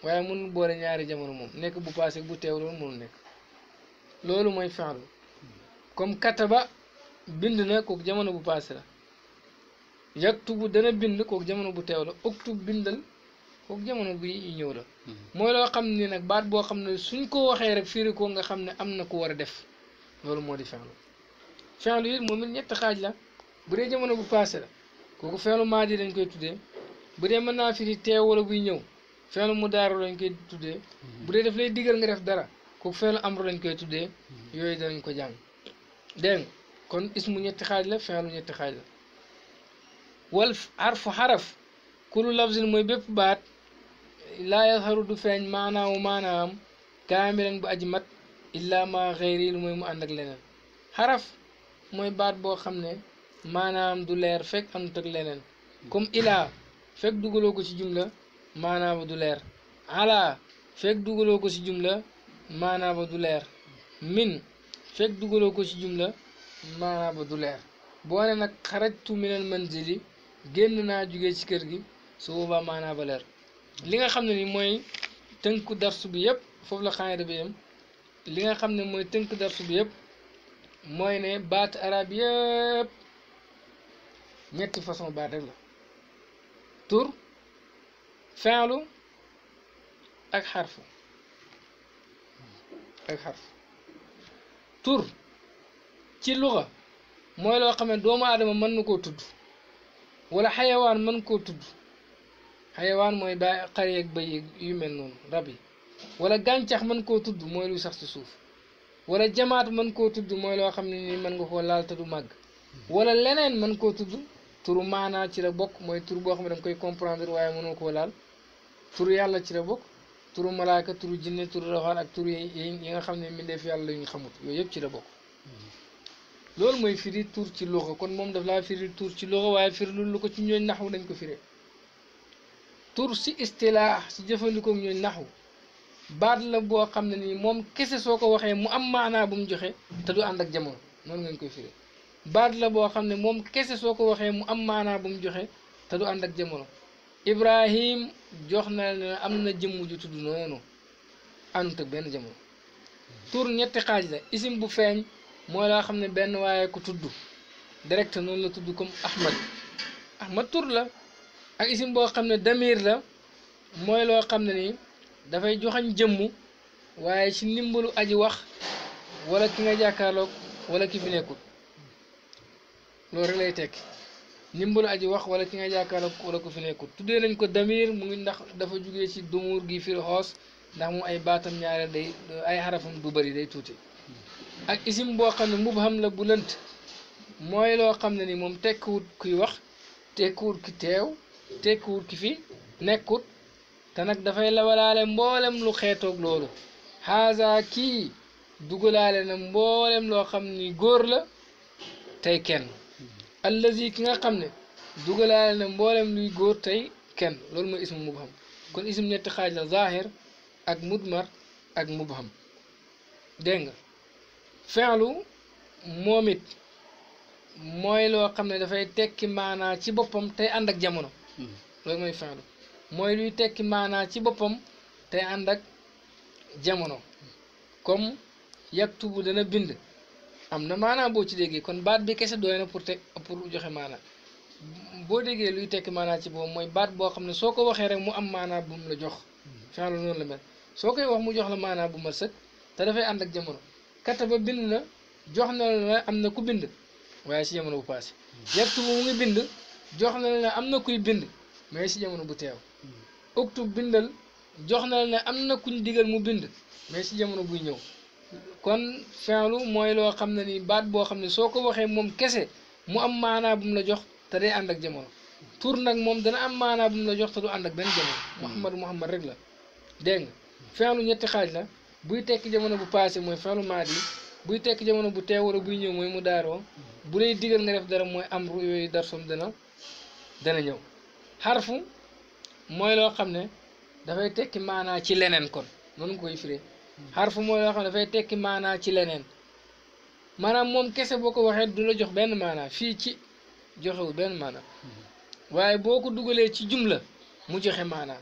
waaye mënul boole ñaari jamono moom nekk bu paase bu teew loolu mënul nekk loolu mooy feexlu comme kataba bind na kooku jamono bu paase la yaktubu dana bind kooku jamono bu teew la uktub bindal kooku jamono bi ñëw la mooy loo xam ne nag baat boo xam ne suñ ko waxee rek firi ko nga xam ne am na ku war a def loolu moo di feexlu feexlu it moom it ñetti xaaj la bu dee jamono bu paase la kooku feexlu maadi lañ koy tuddee bu dee mën naa firi teew wala buy ñëw feexlu mu daaru lañ koy tuddee bu dee daf lay digal nga def dara ku feelu amru lañ koy tuddee yooyu danañ ko jàng dégg nga kon ismu ñetti xaaj la feelu ñetti xaaj la wal harfu xaraf kulu lafzin mooy bépp baat laa yazharu du feeñ maanaawu maanaam kaamilan bu aji mat illa ma xeyri lu mooy mu ànd ak leneen xaraf mooy baat boo xam ne maanaam du leer fekk àndut ak leneen comme ilaa fekk dugaloo ko ci jumla maanaam du leer ala fekk dugaloo ko ci jumla maanaam du leer min fekk dugaloo ko ci jumla maanaam du leer boo ne nag xarajtu minal manzili génn naa jugee ci kër gi su boobaa maanaam ba leer li nga xam ne ni mooy tënku darsu bi yëpp foofu la xaayida bi yem li nga xam ne mooy tënk darsu bi yëpp mooy ne baat arab yëpp ñetti façon baat rek la tur fi'lu ak xarfu tur ci luxa mooy loo xam ne doomu aadama mën na koo tudd wala xayawaan mën koo tudd xayawaan mooy ba xar yeeg bëy yu mel noonu rab yi wala gàncax mën koo tudd mooy luy sax ci suuf wala jamaat mën koo tudd mooy loo xam ne ni mën nga koo laal te du màgg wala leneen mën koo tudd turu maanaa ci la bokk mooy tur boo xam ne danga koy comprendre waaye mënoo koo laal turu yàlla ci la bokk turu malaaka turu jinne turu rawxaan ak turu yi nga xam ne mbindeef yàlla yu ñu xamut yooyu yëpp ci la bokk loolu mooy firi tur ci luxa kon moom daf laa firi tur ci luxa waaye firi lu ko ci ñooñ naxu dañ ko firee tur si istilaax si jëfandikoo ñooñ naxu baat la boo xam ne nii moom kese soo ko waxee mu am maanaa bu mu joxe te du ànd ak jamono noonu ngeen koy firee baat la boo xam ne moom kese soo ko waxee mu am maanaa bu mu joxe te du ànd ak jamono Ibrahim jox na ne am na jëmm ju tudd noonu àndut ak benn jamono tur ñetti xaaj la isim bu feeñ mooy laa xam ne benn waaye ku tudd direct noonu la tudd comme Ahmad tur la ak isim boo xam ne damir la mooy loo xam ne nii dafay joxañ jëmm waaye ci ndimbalu aji wax wala ki nga jàkkaarloog wala ki fi nekkul loolu rek lay tekki ndimbalu aji wax wala ki nga jàkkaarloog wala ku fi nekkul tuddee nañ ko damir mu ngi ndax dafa jugee ci dumur gi firi xoos ndax mu ay baatam ñaare day ay xarafam du bëri day tuuti ak isim boo xam ne mubham la bu lënt mooy loo xam ne ni moom tekkiwut kuy wax tekkiwut ki teew tekkiwut ki fi nekkut te nag dafay lawalaale mboolem lu xeetoog loolu haza kii dugalaale na mboolem loo xam ni góor la tey kenn allazi ki nga xam ne dugalaale na mboolem luy góor tey kenn loolu mooy ismu mubham kon ism ñetti xaaj la zahir ak mudmar ak mubham dégg nga fi'lu moom it mooy loo xam ne dafay tekki maanaa ci boppam tey ànd ak jamono loolu mooy fi'lu mooy luy tekki maanaa ci boppam tey ànd ak jamono comme yaktubu dana bind am na maanaa boo ci déggee kon baat bi kese doy na pour joxe maanaa boo déggee luy tekki maanaa ci boppam mooy baat boo xam ne soo ko waxee rek mu am maanaa bu mu la jox fi'lu noonu la mel soo koy wax mu jox la maanaa bu ma sëkk te dafay ànd ak jamono kataba bind na jox na la am na ku bind waaye si jamono bu paase yaktubu mu ngi bind jox na la am na kuy bind mais si jamono bu teew uktub bindal jox na la am na kuñ digal mu bind mais si jamono buy ñëw kon fi'lu mooy loo xam ne ni baat boo xam ne soo ko waxee moom kese mu am maanaa bu mu la jox te day ànd ak jamono tur nag moom dana am maanaa bu mu la jox te du ànd ak benn jamono Muhammad rek la dégg nga fi'lu ñetti xaaj la buy tekki jamono bu passé mooy fi'lu maadi buy tekki jamono bu teew wala buy ñëw mooy mu daaroo bu lay digal nga def dara mooy amru yooyu darsom dana ñëw xarfu mooy loo xam ne dafay tekki maanaa ci leneen kon noonu nga koy firee xarfu mooy loo xam ne dafay tekki maanaa ci leneen maanaam moom kese boo ko waxee du la jox benn maanaa fii ci joxewul benn maanaa waaye boo ko dugalee ci jumla mu joxe maanaa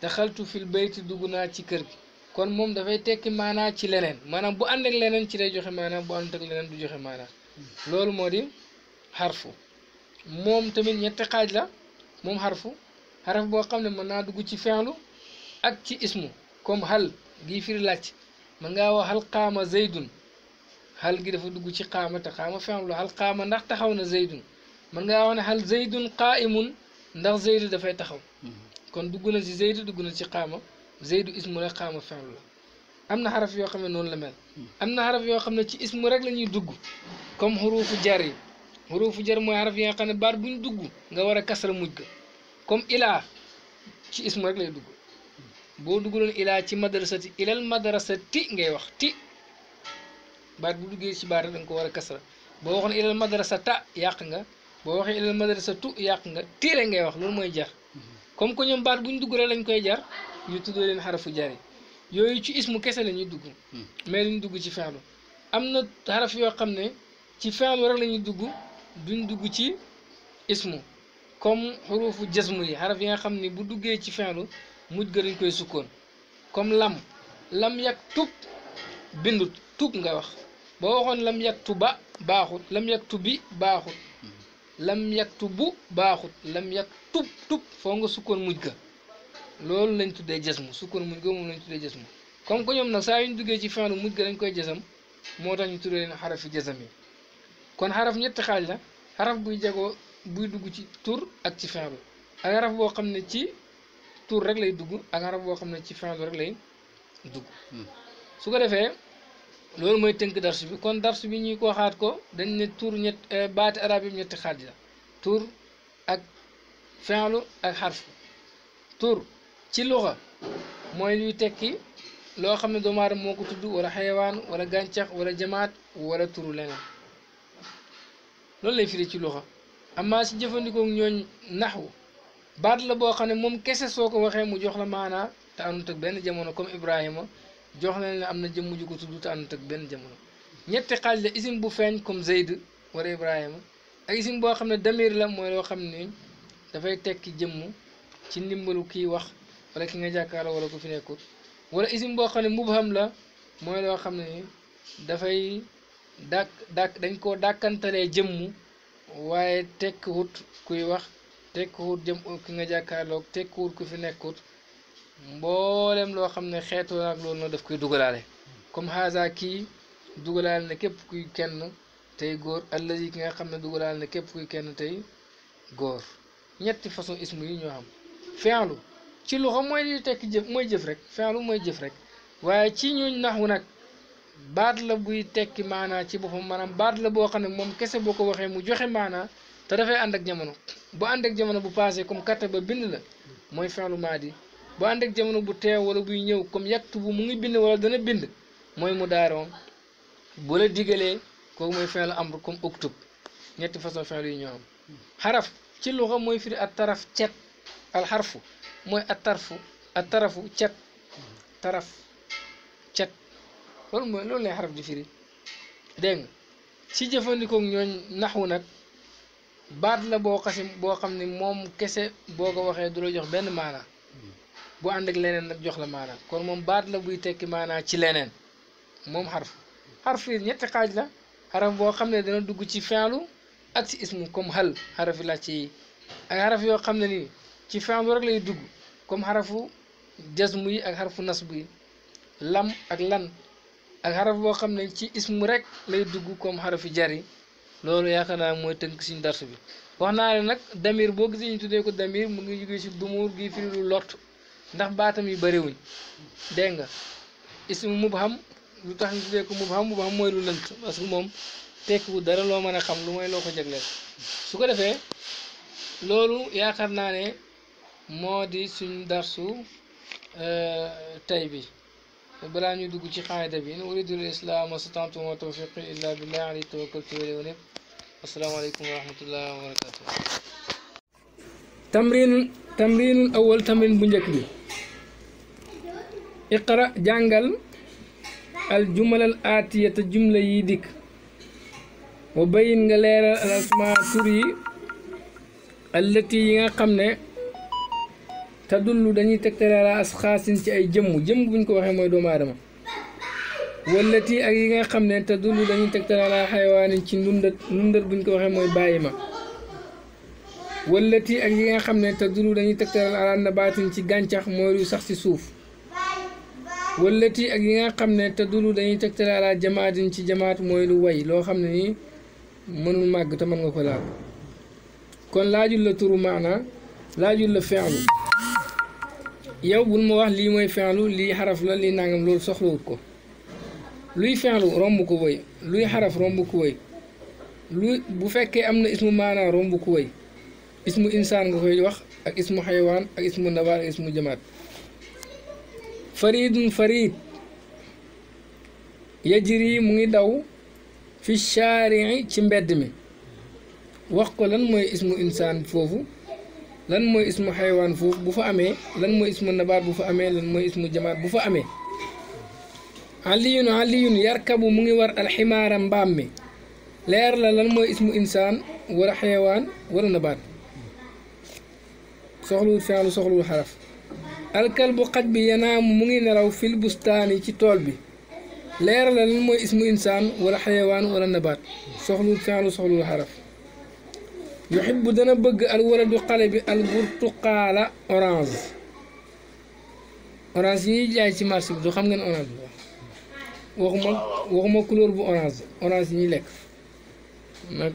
daxaltu fil bayti dugg naa ci kër gi kon moom dafay tekki maanaa ci leneen maanaam bu ànd ak leneen ci lay joxe maanaa bu ànd ak leneen du joxe maanaa loolu moo di xarfu moom tamit ñetti xaaj la moom xaraf boo xam ne mën naa dugg ci fi'lu ak ci ismu comme hal gii firi laaj mën ngaa wax hal qaama zaydun hal gi dafa dugg ci qaama te qaama fi'lu hal qaama ndax taxaw na zaydun mën ngaa wax ne hal zaydun qaa'imun ndax zaydu dafay taxaw kon dugg na ci zaydu dugg na ci qaama zaydu ismu la qaama fi'lu la am na xaraf yoo xam ne noonu la mel am na xaraf yoo xam ne ci ismu rek la ñuy dugg comme xuruufu jar yi xuruufu jar mooy xaraf yi nga xam ne baat buñ dugg nga war a kasra mujj ga comme ilaa ci ismu rek lay dugg boo dugguloon ilaa ci madrasati ilal madrasati ngay wax ti baat bu duggee ci baat rek da nga ko war a kasra boo waxoon ilal madrasata yàq nga boo waxee ilal madrasatu yàq nga tiire ngay wax loolu mooy jar comme que ñoom baat buñ dugg rek lañ koy jar ñu tuddee leen xarafu jar yi yooyu ci ismu kese la ñuy dugg mais luñ dugg ci fi'lu am na xaraf yoo xam ne ci fi'lu rek la ñuy dugg duñ dugg ci ismu comme xurufu jasmu yi xaraf yi nga xam ne bu duggee ci fi'lu mujj ga dañ koy sukkoon comme lam yak tub bindut tub nga wax boo waxoon lam yak tuba baaxut lam yak tubi baaxut lam yak tubu baaxut lam yak tub foo nga sukkoon mujj ga loolu lañ tuddee jasmu sukkoon mujj ga moom lañ tuddee jasmu comme que ñoom nag saa yu ñu duggee ci fi'lu mujj ga dañ koy jasam moo tax ñu tuddee leen xarafi jasam yi kon xaraf ñetti xaaj la xaraf buy jagoo buy dugg ci tur ak ci fi'lu ak xaraf boo xam ne ci tur rek lay dugg ak xaraf boo xam ne ci fi'lu rek lay dugg su ko defee loolu mooy tënk darsu bi kon darsu bi ñuy ko waxaat ko dañ ne tur baati arab yi ñetti xaaj la tur ak fi'lu ak xarf tur ci luxa mooy luy tekki loo xam ne doomu aadama moo ko tudd wala xayawaan wala gàncax wala jamaat wala turu leneen loolu lay firi ci luxa amaa si jëfandikoo ñooñ naxwu baat la boo xam ne moom kese soo ko waxee mu jox la maanaa te àndut ak benn jamono comme Ibrahima jox na ne am na jëmm ju ko tudd te àndut ak benn jamono ñetti xaaj la isim bu feeñ comme Zayd wala Ibrahima ak isim boo xam ne damir la mooy loo xam ne dafay tekki jëmm ci ndimbalu kii wax wala ki nga jàkkaarloo wala ku fi nekkut wala isim boo xam ne mubham la mooy loo xam ne dafay dañ koo dàkkantalee jëmm waaye tekkiwut kuy wax tekkiwut jëm ki nga jàkkaarloo tekkiwut ku fi nekkut mboolem loo xam ne xeetoo ak loolu nag daf koy dugalaale comme haza kii dugalaale ne képp kuy kenn tey góor allazi ki nga xam ne dugalaale ne képp kuy kenn tey góor ñetti façon ismu yi ñoo xam fi'lu ci loxo mooy li tekki jëf mooy jëf rek fi'lu mooy jëf rek waaye ci ñooñ naxwu nag baat la buy tekki maanaa ci boppam maanaam baat la boo xam ne moom kese boo ko waxee mu joxe maanaa te dafay ànd ak jamono bu ànd ak jamono bu passé comme kataba bind la mooy fi'lu maadi bu ànd ak jamono bu teew wala buy ñëw comme yaktubu mu ngi bind wala dana bind mooy mudaari bu la digalee kooku mooy fi'lu amr comme uktub ñetti façon fi'lu yi ñoo am xaraf ci luxa mooy firi at taraf cet al xarfu mooy at tarafu cet taraf cet loolu lay xaraf di firi dégg nga ci jëfandikoo ñooñ naxwu nag baat la boo xam ne moom kese boo ko waxee du la jox benn maanaa bu ànd ak leneen nag jox la maanaa kon moom baat la buy tekki maanaa ci leneen moom xarf yi ñetti xaaj la xaraf boo xam ne dana dugg ci fi'lu ak ci ismu comme hal xarafi la ci ak xaraf yoo xam ne nii ci fi'lu rek lay dugg comme xarafu jazmu yi ak xarafu nasbu yi lam ak lan ak xaraf boo xam ne ci ismu rek lay dugg comme xarafi jar yi loolu yaakaar naa mooy tënk suñu darsu bi wax naa ne nag damir boo gisee ñu tuddee ko damir mu ngi jógee ci dumur gi firi lu lott ndax baatam yi bëriwuñ dégg nga ismu mubham lu tax ñu tuddee ko mubham mooy lu lënt parce que moom tekkiwu dara loo mën a xam lu mooy loo ko jagleel su ko defee loolu yaakaar naa ne moo di suñ darsu tay bi balaa ñuy dugg ci xaayida bi in uridu l-islaam mastata'tu wa ma tawfiqi illa billah alayhi tawakkaltu wa ilayhi unib assalaamu aleykum wa rahmatullahi wa barakatuh tamrinun awal tamrin bu njëkk bi iqra jàngal al jumalal aatiyata jumla yi dikk wa bayin nga leeral al asmaa tur yi allati yi nga xam ne tadullu dañuy tegtale ala asxaasin ci ay jëmm buñ ko waxee mooy doomu aadama wallati ak yi nga xam ne tadullu dañuy tegtale ala xayawaanin ci ndundat buñ ko waxee mooy bàyyi ma wallati ak yi nga xam ne tadullu dañuy tegtale ala nabaatin ci gàncax mooy lu sax ci suuf wallati ak yi nga xam ne tadullu dañuy tegtale ala jamaatin ci jamaat mooy lu way loo xam ne nii mënul màgg te mën nga ko laal kon laajul la turu maana laajul la fi'lu yow bul ma wax lii mooy fi'lu lii xaraf la lii nangam loolu soxlawut ko luy fi'lu romb ko wëy luy xaraf romb ko wëy lu bu fekkee am na ismu maanaa romb ko wëy ismu insaan nga koy wax ak ismu xayawaan ak ismu nabaat ak ismu jamaat faridun farid yajri mu ngi daw fi shaari'i ci mbedd mi wax ko lan mooy ismu insaan foofu lan mooy ismu xayawaan foofu bu fa amee lan mooy ismu nabaat bu fa amee lan mooy ismu jamaat bu fa amee aliyun yarkabu mu ngi war alximaara mbaam mi leer la lan mooy ismu insaan wala xayawaan wala nabaat soxluwul fi'lu soxluwul xaraf alkalbu xaj bi yanaamu mu ngi nelaw fil bustaani ci tool bi leer la lan mooy ismu insaan wala xayawaan wala nabaat soxluwul fi'lu soxluwul xaraf yuhibbu dana bëgg al waladu xale bi al burtuqaala orange orange yi ñuy jaay ci marché bi du xam ngeen orange bi waxuma couleur bu orange yi ñuy lekk nag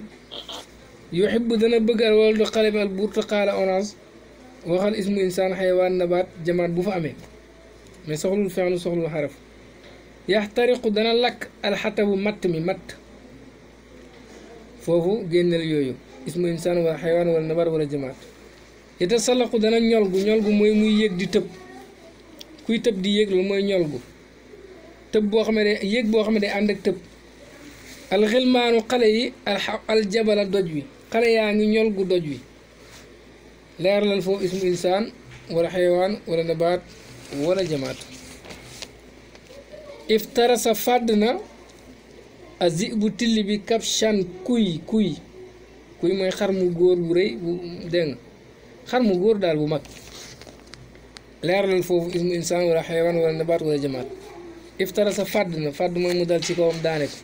yuhibbu dana bëgg al waladu xale bi al burtuqaala orange waxal ismu insaan xayawaan nabaat jamaat bu fa amee mais soxlul fi'lu soxlul xaraf yaxtariqu dana lakk alxatabu matt mi matt foofu génneel yooyu ismu insaan wala xayawaan wala nabaat wala jamaat yatasallaqu dana ñolgu mooy muy yéeg di tëb kuy tëb di yéeg loolu mooy ñolgu tëb boo xam ne yéeg boo xam ne day ànd ak tëb alxilmaanu xale yi aljabala doj wi xale yaa ngi ñolgu doj wi leeralal foofu ismu insaan wala xayawaan wala nabaat wala jamaat iftarasa fàdd na a zibu till bi kabshan kuy mooy xar mu góor bu rëy bu dégg nga xar mu góor daal bu mag leeralal foofu ismu insaan wala xayawaan wala nabaat wala jamaat iftarasa fàdd mooy mu dal ci kawam daane ko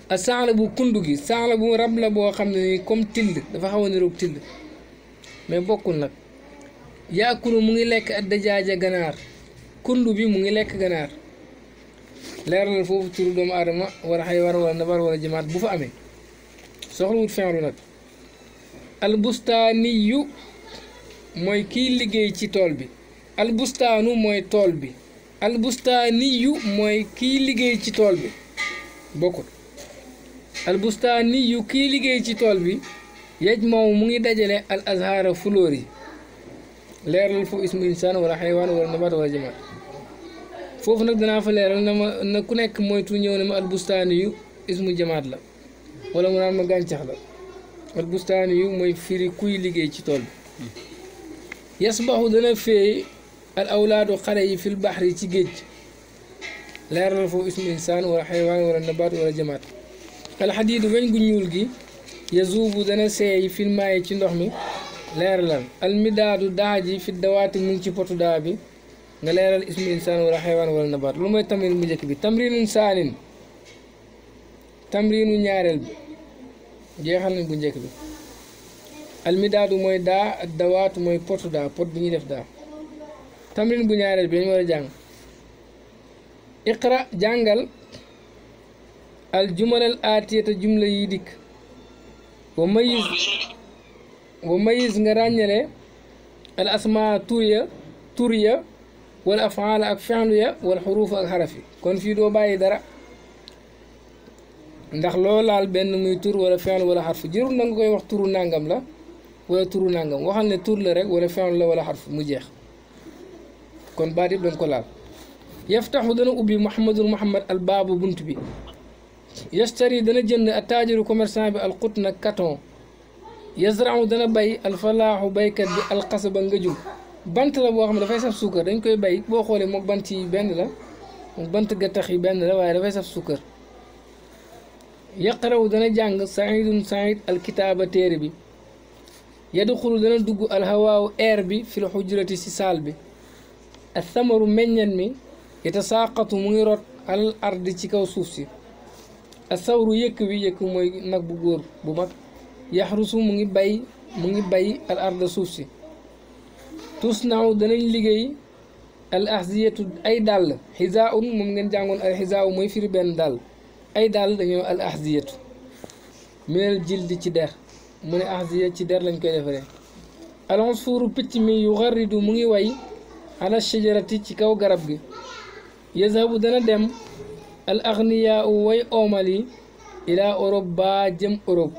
a saala bu kundu gi saala bu rab la boo xam ne ni comme till dafa xaw a niroog till mais bokkul nag yaakulu mu ngi lekk ak dajaaja ganaar kundu bi mu ngi lekk ganaar leeralal foofu turu doomu aadama wala xayawaan wala nabaat wala jamaat bu fa amee soxlawut fi'lu nag albustaaniyu mooy kiy liggéey ci tool bi albustaanu mooy tool bi albustaaniyu mooy kiy liggéey ci tool bi bokkul albustaaniyu kiy liggéey ci tool bi yej moom mu ngi dajale al azhara fulóor yi leeral foofu ismu insaan wala xayawaan wala nabaat wala jamaat foofu nag danaa fa leeral na ku nekk moytu ñëw ne ma albustaani yu ismu jamaat la wala mu naan ma gàncax la albustaani yu mooy firi kuy liggéey ci tool bi yasbaxu dana feey al awlaadu xale yi fil baxri ci géej leeral foofu ismu insaan wala xayawaan wala nabaat wala jamaat alxadiidu weñ gu ñuul gi yazuubu dana seey fil maayi ci ndox mi leeralal almidaadu daa ji fi dawaati mu ngi ci potu daa bi nga leeral ismu insaan wala xayawaan wala nabaat lu mooy tamrin bu njëkk bi tamrinun saanin tamrinu ñaareel bi jeexal nañ bu njëkk bi almidaadu mooy daa ak dawaatu mooy potu daa pot bi ñuy def daa tamrin bu ñaareel bi dañu war a jàng iqra jàngal al jumalal aatiyata jumla yi dikk wa mayis nga ràññale al asmaa tur ya wala afaala ak fi'lu ya wala xuruuf ak xaraf yi kon fii doo bàyyi dara ndax loo laal benn muy tur wala fi'lu wala xarfu jërul na nga koy wax turu nangam la wala turu nangam waxal ne tur la rek wala fi'lu la wala xarfu mu jeex kon baat yëpp danga ko laal yaftaxu dana ubbi muhammad al baabu bunt bi yastari dana jënd a taajiru commerçant bi al qutna coton yazra'u dana bay al falaaxu baykat bi al qasaba nga jum bant la boo xam ne dafay saf suukar dañ koy bay boo xoolee mook bant yi benn la mook bant gattax yi benn la waaye dafay saf suukar yaqraw dana jàng said al kitaaba téere bi yadxulu dana dugg al hawaawu air bi fil xujrati si saal bi al thamaru meññan mi yatasaaqatu mu ngi rot al ardi ci kaw suuf si al sawru yëkk mooy nag bu góor bu mag yaxrusu mu ngi bay al arda suuf si tusnaaw danañ liggéey al ahziyatu ay dàll xisaun moom ngeen jàngoon al xisaaw mooy firi benn dàll ay dàll dañoo al ahziyatu minal jildi ci der mu ne ahziya ci der lañ koy defaree al usfuru picc mi yu xaridu mu ngi way ala shajarati ci kaw garab gi yazhabu dana dem al aghniyaa way oomal yi ila Europe ba jëm Europe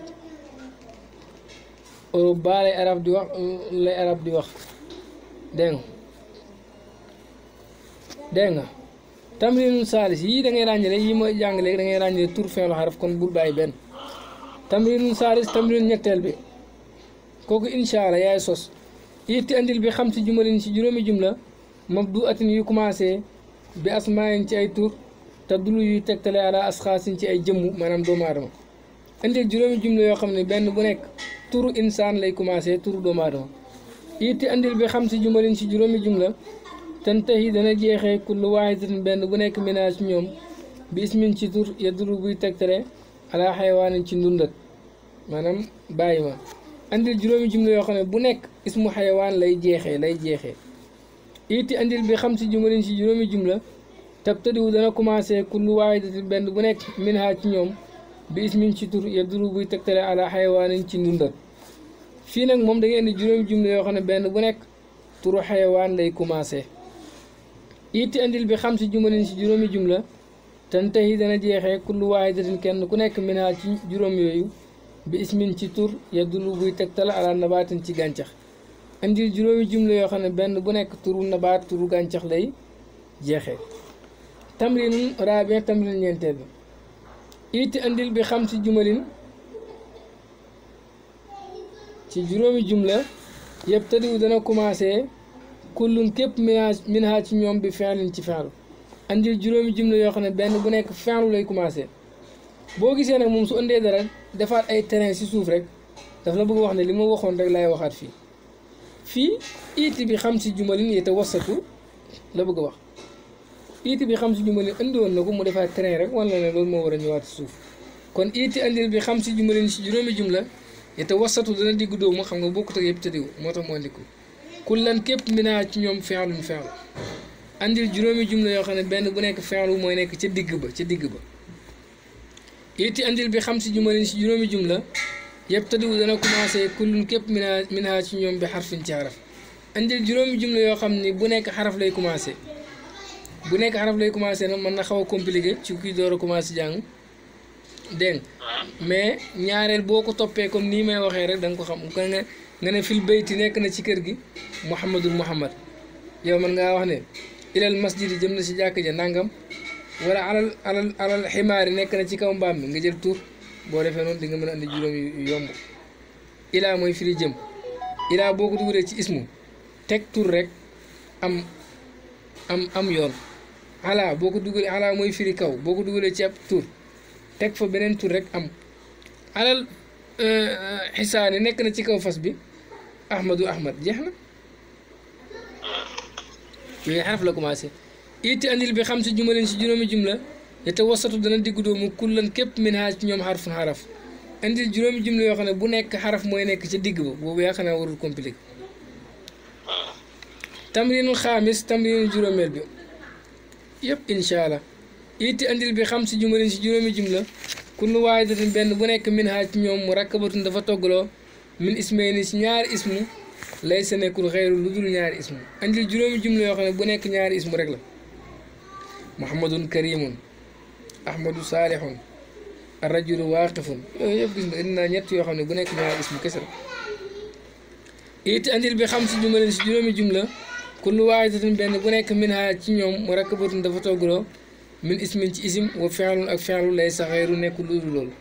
Europe ba lay arab di wax dégg nga tamrinul saalis yii da ngay ràññale yii mooy jàng léegi da ngay ràññale tur fin lu xaraf kon bul bàyyi benn tamrinul saalis tamrinul ñetteel bi kooku incha allah yaay sos itti andil bi xam si jumalin si juróomi jumla mabdu atin yu commencé bi asmaayin ci ay tur te dulu yuy tegtale ala asxaasin ci ay jëmmu maanaam doomu aadama andil juróomi jumla yoo xam ne benn bu nekk turu insaan lay commencé turu doomu aadama itti andil bi xam si jumalin si juróomi jumla tantahi dana jeexee kullu waahidatin benn bu nekk minaa ci ñoom bi ismin ci tur ya dulu buy tegtale ala xayawaanin ci ndundat maanaam bàyyi ma andil juróomi jumla yoo xam ne bu nekk ismu xayawaan lay jeexee itti andil bi xam si jumalin si juróomi jumla tabtadiwu dana commencé kullu waahidatin benn bu nekk minha ci ñoom bi ismin ci tur ya dulu buy tegtale ala xayawaanin ci ndundat fii nag moom da ngeen di juróomi jumla yoo xam ne benn bu nekk turu xayawaan lay commencé itti andil bi xam si jumalin si juróomi jumla tantahi dana jeexee kullu waahidatin kenn ku nekk minha ci juróom yooyu bi ismin ci tur ya dulu buy tegtal ala nabaatin ci gàncax andil juróomi jumla yoo xam ne benn bu nekk turu nabaat turu gàncax lay jeexee tamrinun rabi tamrin ñeenteel bi itti andil bi xam si jumalin ci juróomi jumla yëpp tadiwu dana commencé kullun képp minha ci ñoom bi fi'lin ci fi'lu andil juróomi jumla yoo xam ne benn bu nekk fi'lu lay commencé boo gisee nag moom su andee dara defaat ay terrain si suuf rek daf la bëgg wax ne li ma waxoon rek laay waxaat fii iiti bi xam si jumalin yete wasatu la bëgg a wax iiti bi xam si jumalin andi woon na ko mu defaat terrain rek wala ne loolu moo war a ñëwaat si suuf kon iiti andil bi xam si jumalin si juróomi jumla yete wasatu dana diggu dóomu xam nga bokkut ak yëpp te diw moo tax mu andi ko kullan képp minaa ci ñoom fi'lun fi'lu andil juróomi jumla yoo xam ne benn bu nekk fi'lu mooy nekk ca digg ba itti andil bi xam si jumalin si juróomi jumla yëpp tadiwu dana commencé kullun képp minha ci ñoom bi xarfin ci xaraf andil juróomi jumla yoo xam ni bu nekk xaraf lay commencé nag mën na xaw a compliqué ci kuy door a commencé jàng dégg mais ñaareel boo ko toppee comme nii may waxee rek da nga ko xam nga ne fil bayti nekk na ci kër gi muhammad yow man ngaa wax ne ilal masjid jëm na si jàkk ja nangam wala alal ximaari nekk na ci kaw mbaam mi nga jël tur boo defee noonu di nga mën a andi juróom yu yomb ilaa mooy firi jëm ilaa boo ko dugalee ci ismu teg tur rek am yoon ala boo ko dugalee ala mooy firi kaw boo ko dugalee ci ab tur teg fa beneen tur rek am alal xisaani nekk na ci kaw fas bi ahmad jeex na yooyu xaraf la commencé itti andil bi xam si jumalin si juróomi jumla yete wasatu dana diggu doomu kullan képp min haa ci ñoom xarfun xaraf andil juróomi jumla yoo xam ne bu nekk xaraf mooy nekk ca digg ba boobu yaakaar naa warul compliqué tamrinul xaamis tamrinul juróomeel bi yëpp incha allah itti andil bi xam si jumalin si juróomi jumla kullu waahidatin benn bu nekk min haa ci ñoom mu rakkabatun dafa toggaloo min ismayni si ñaari ismu lay sa nekkul xeyru lu dul ñaari ismu andil juróomi jumla yoo xam ne bu nekk ñaari ismu rek la muhammadun karimun ahmadu saalihun arrajulu waaqifun yooyu yëpp gis nga indi naa ñett yoo xam ne bu nekk ñaari ismu kese la it andil bi xam si jumalin si juróomi jumla kullu waahidatin benn bu nekk min haa ci ñoom mu rakkabatun dafa toggaloo min ismin ci isim wa fi'lun ak fi'lu lay sa xeyru nekkul lu dul loolu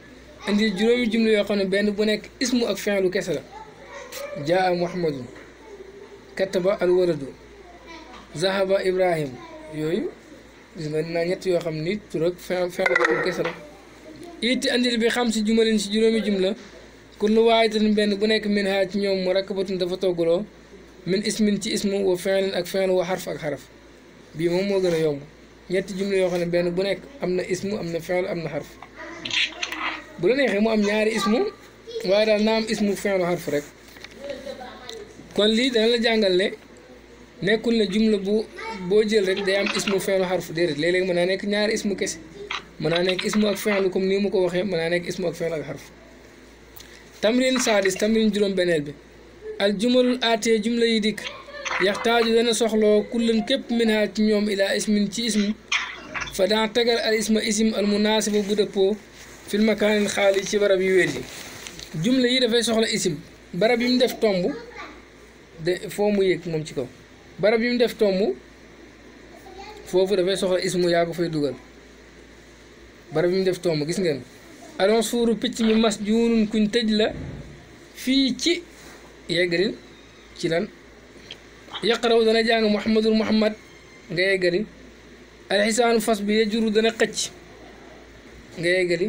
andil juróomi jumla yoo xam ne benn bu nekk ismu ak fi'lu kese la jaa muhammadun kataba alwaladu zahaba ibrahim yooyu gis nga naa ñett yoo xam ni tur ak fi'lu kese la it andil bi xam si jumalin si juróomi jumla kullu waahidatin benn bu nekk min haa ci ñoom mu rakkabatun dafa toggaloo min ismin ci ismu wa fi'lin ak fi'lu wa xarf ak xaraf bii moom moo gën a yomb ñetti jumla yoo xam ne benn bu nekk am na ismu am na fi'lu am na xarf bu la neexee mu am ñaari ismu waaye daal naa am ismu fi'lu xarf rek kon lii dana la jàngal ne nekkul ne jumla boo jël rek day am ismu fi'lu xarf déedéet léeg-léeg mën naa nekk ñaari ismu kese mën naa nekk ismu ak fi'lu comme nii mu ko waxee mën naa nekk ismu ak fi'lu ak xarf tamrin sadis tamrin juróom beneel bi al jumalul aatee jumla yi dikk yaxtaaju dana soxloo kullan képp minha ci ñoom ilaa ismin ci ism fa daan tegal al isma isim al munaasiba bu dëppoo fil makaanil xaali ci barab yu wéet yi jumla yi dafay soxla isim barab yi mu def tomb de foo mu yëg moom ci kaw barab yi mu def tomb foofu dafay soxla ismu yaa ko fay dugal barab yi mu def tomb gis ngeen alon suuru picc mi mas juunun kuñ tëj la fii ci yeggalil ci lan yaqaraw dana jàng muhammadul muhammad nga yeggali alxisaanu fas bi yajuru dana xëcc nga yeggali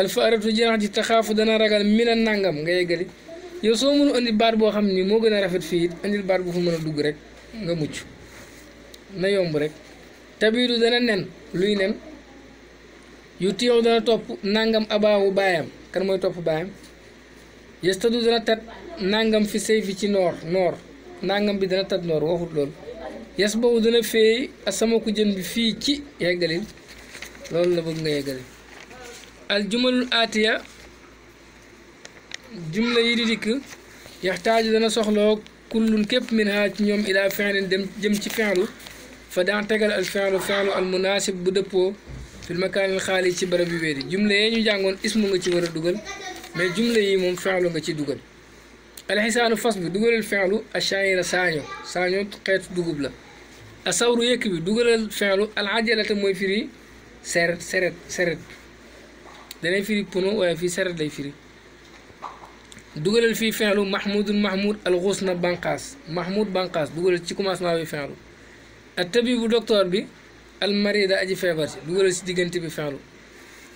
alfaaratu janax ji taxaafu dana ragal mina nangam nga yeggali yow soo mënu andi baat boo xam ni moo gën a rafet fii it andil baat bu fa mën a dugg rek nga mucc na yomb rek tabiidu dana nen luy nen yu tiyow dana topp nangam abaawu baayam kan mooy topp baayam yestadu dana tat nangam fi say fi ci noor nangam bi dana tat noor waxut loolu yes boobu dana feey sama ku jën bi fii ci yeggalil loolu la bëgg nga yeggalil al jumalul aatiya jumla yi di dikk yaxtaaju dana soxloo kullun képp min ha ci ñoom ilaa fi'lin dem jëm ci fi'lu fa daan tegal al fi'lu al munaasib bu dëppoo fil makaanil xaali ci barab yu wéeri jumla yee ñu jàngoon ismu nga ci war a dugal mais jumla yi moom fi'lu nga ci dugal alxisaanu fas bi dugalal fi'lu ashaira saaño xeetu dugub la asawru yëkk bi dugalal fi'lu alajalata mooy firi seret danay firi puno waaye fii seret lay firi dugalal fii fi'lu mahmud alxusna banqaas mahmud banqaas dugalal ci commencement bi fi'lu ak tabibu docteur bi almarida aji feebar ci dugalal ci diggante bi fi'lu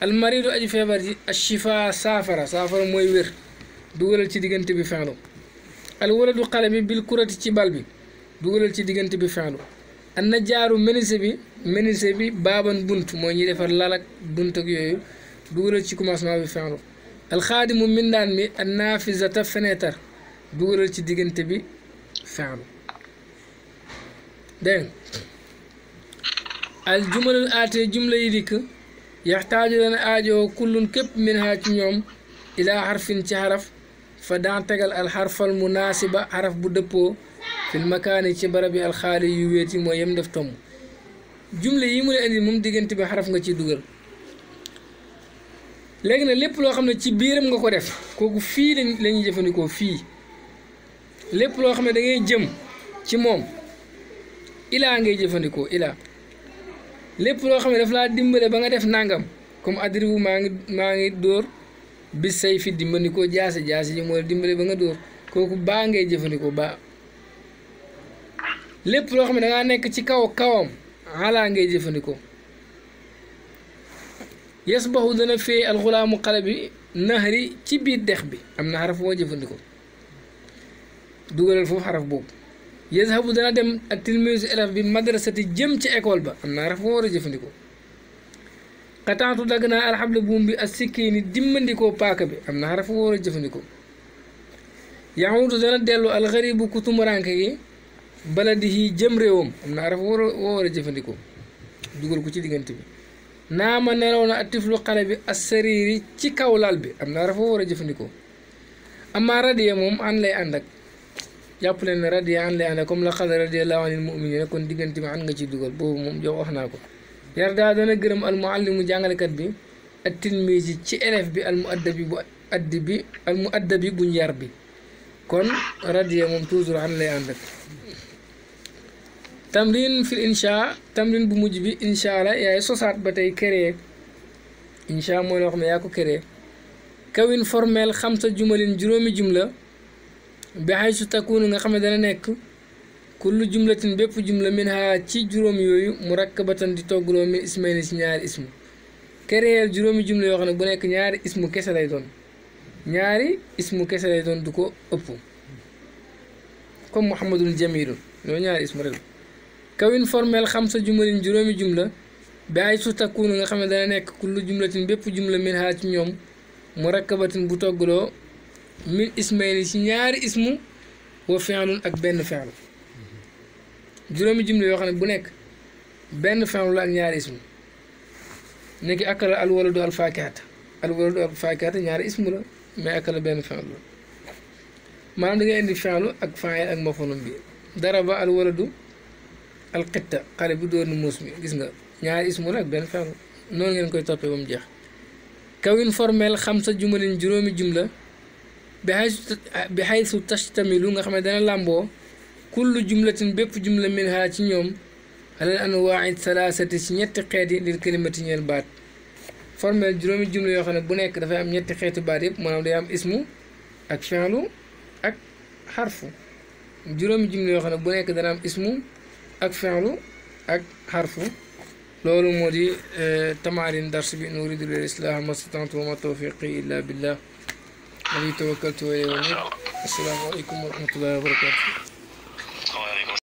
almaridu aji feebar ci ashifa saafara mooy wér dugalal ci diggante bi fi'lu alwaladu xale bi bil kurati ci bal bi dugalal ci diggante bi fi'lu an najaaru menuisier bi baaban bunt mooy ñuy defar lalak bunt ak yooyu dugalal ci commencement bi fi'lu alxaadimu mindaan mi an naafizata fenêtre dugalal ci diggante bi fi'lu dégg al jumalul aatee jumla yi dikk yaxtaaju dana aajoo kullun képp min ha ci ñoom ilaa xarfin ci xaraf fa daan tegal al xarfal munaasiba xaraf bu dëppoo fil makaani ci barab yi alxaali yu wéeti mooy yem def tomb jumla yi mu ne indi moom diggante bi xaraf nga ciy dugal léegi nag lépp loo xam ne ci biiram nga ko def kooku fii lañuy jëfandikoo fii lépp loo xam ne da ngay jëm ci moom ilaa ngay jëfandikoo ilaa lépp loo xam ne daf laa dimbale ba nga def nangam comme adribu maa ngi dóor bis say fi dimbandikoo jaase ji mooy dimbale ba nga dóor kooku baa ngay jëfandikoo baa lépp loo xam ne dangaa nekk ci kawam alaa ngay jëfandikoo yes baxu dana fee alxulaamu xale bi naxari ci biir dex bi am na xaraf boo jëfandikoo dugalal foofu xaraf boobu yazhabu dana dem ak tilmiisu élève bi madrasati jëm ci école ba am na xaraf boo war a jëfandikoo xataatu dagg naa alxabla buum bi ak sikki ni dimbandikoo paaka bi am na xaraf boo war a jëfandikoo yahuudu dana dellu alxaribu ku tumuranke gi baladihi jëm réewam am na xaraf boo war a jëfandikoo dugal ko ci diggante bi naama nelaw na atiflu xale bi assariiri ci kaw lal bi am na rafa war a jëfandikoo amma radiya moom an lay ànd ak jàpp leen ne radiya an lay ànd ak comme la xale radiyallahu anil mu'minin kon diggante bi an nga ci dugal boobu moom jox wax naa ko yardaa dana gërëm al muallimu jàngalekat bi ak tilmiisi ci élève bi al muaddabi buñ yar bi kon radiya moom toujours an lay ànd ak tamrin fil insha tamrin bu mujj bi insha la yaay sosaat ba tey créé insha mooy loo xam ne yaa ko créé kawin formel xam sa jumalin juróomi jumla bi xay su takkuunu nga xam ne dana nekk kullu jumlatin bépp jumla min ha ci juróom yooyu murakkabatan di toggaloo min ismayni si ñaari ismu créé juróomi jumla yoo xam ne bu nekk ñaari ismu kese lay doon du ko ëpp comme muhammadun jamilun loolu ñaari ismu rek kawin formel xam sa jumalin juróomi jumla bi ay su takkuunu nga xam ne dana nekk kullu jumlatin bépp jumla min ha ci ñoom murakkabatin bu toggaloo min ismayni ci ñaari ismu wa fi'lun ak benn fi'l juróomi jumla yoo xam ne bu nekk benn fi'l la ak ñaari ismu nekki akala alwaladu alfaakihata ñaari ismu la mais akala benn fi'l la maanaam da ngay indi fi'l ak fa'il ak maf'ulun bi daraba al waladu al qitta xale bi dóor na muus mi gis nga ñaari ismu nag benn feelu noonu ngeen koy toppee ba mu jeex kawin formel xam sa jumalin juróomi jumla bi xaysu tashtamilu nga xam ne dana làmboo kullu jumlatin bépp jumla min ha ci ñoom alal anwaai salaasati ci ñetti xeeti lil kalimati ñeel baat formel juróomi jumla yoo xam ne bu nekk dafay am ñetti xeeti baat yëpp maanaam day am ismu ak fi'lu ak xarfu juróomi jumla yoo xam ne bu nekk dana am ismu ak fi'lu ak xarfu loolu moo di tamarin dars bi in uridu lil islaah ma stata'tu wa ma tawfiqi illa billah alayhi tawakkaltu wa ilayhi unib assalaamu aleykum wa rahmatullahi wa barakatuh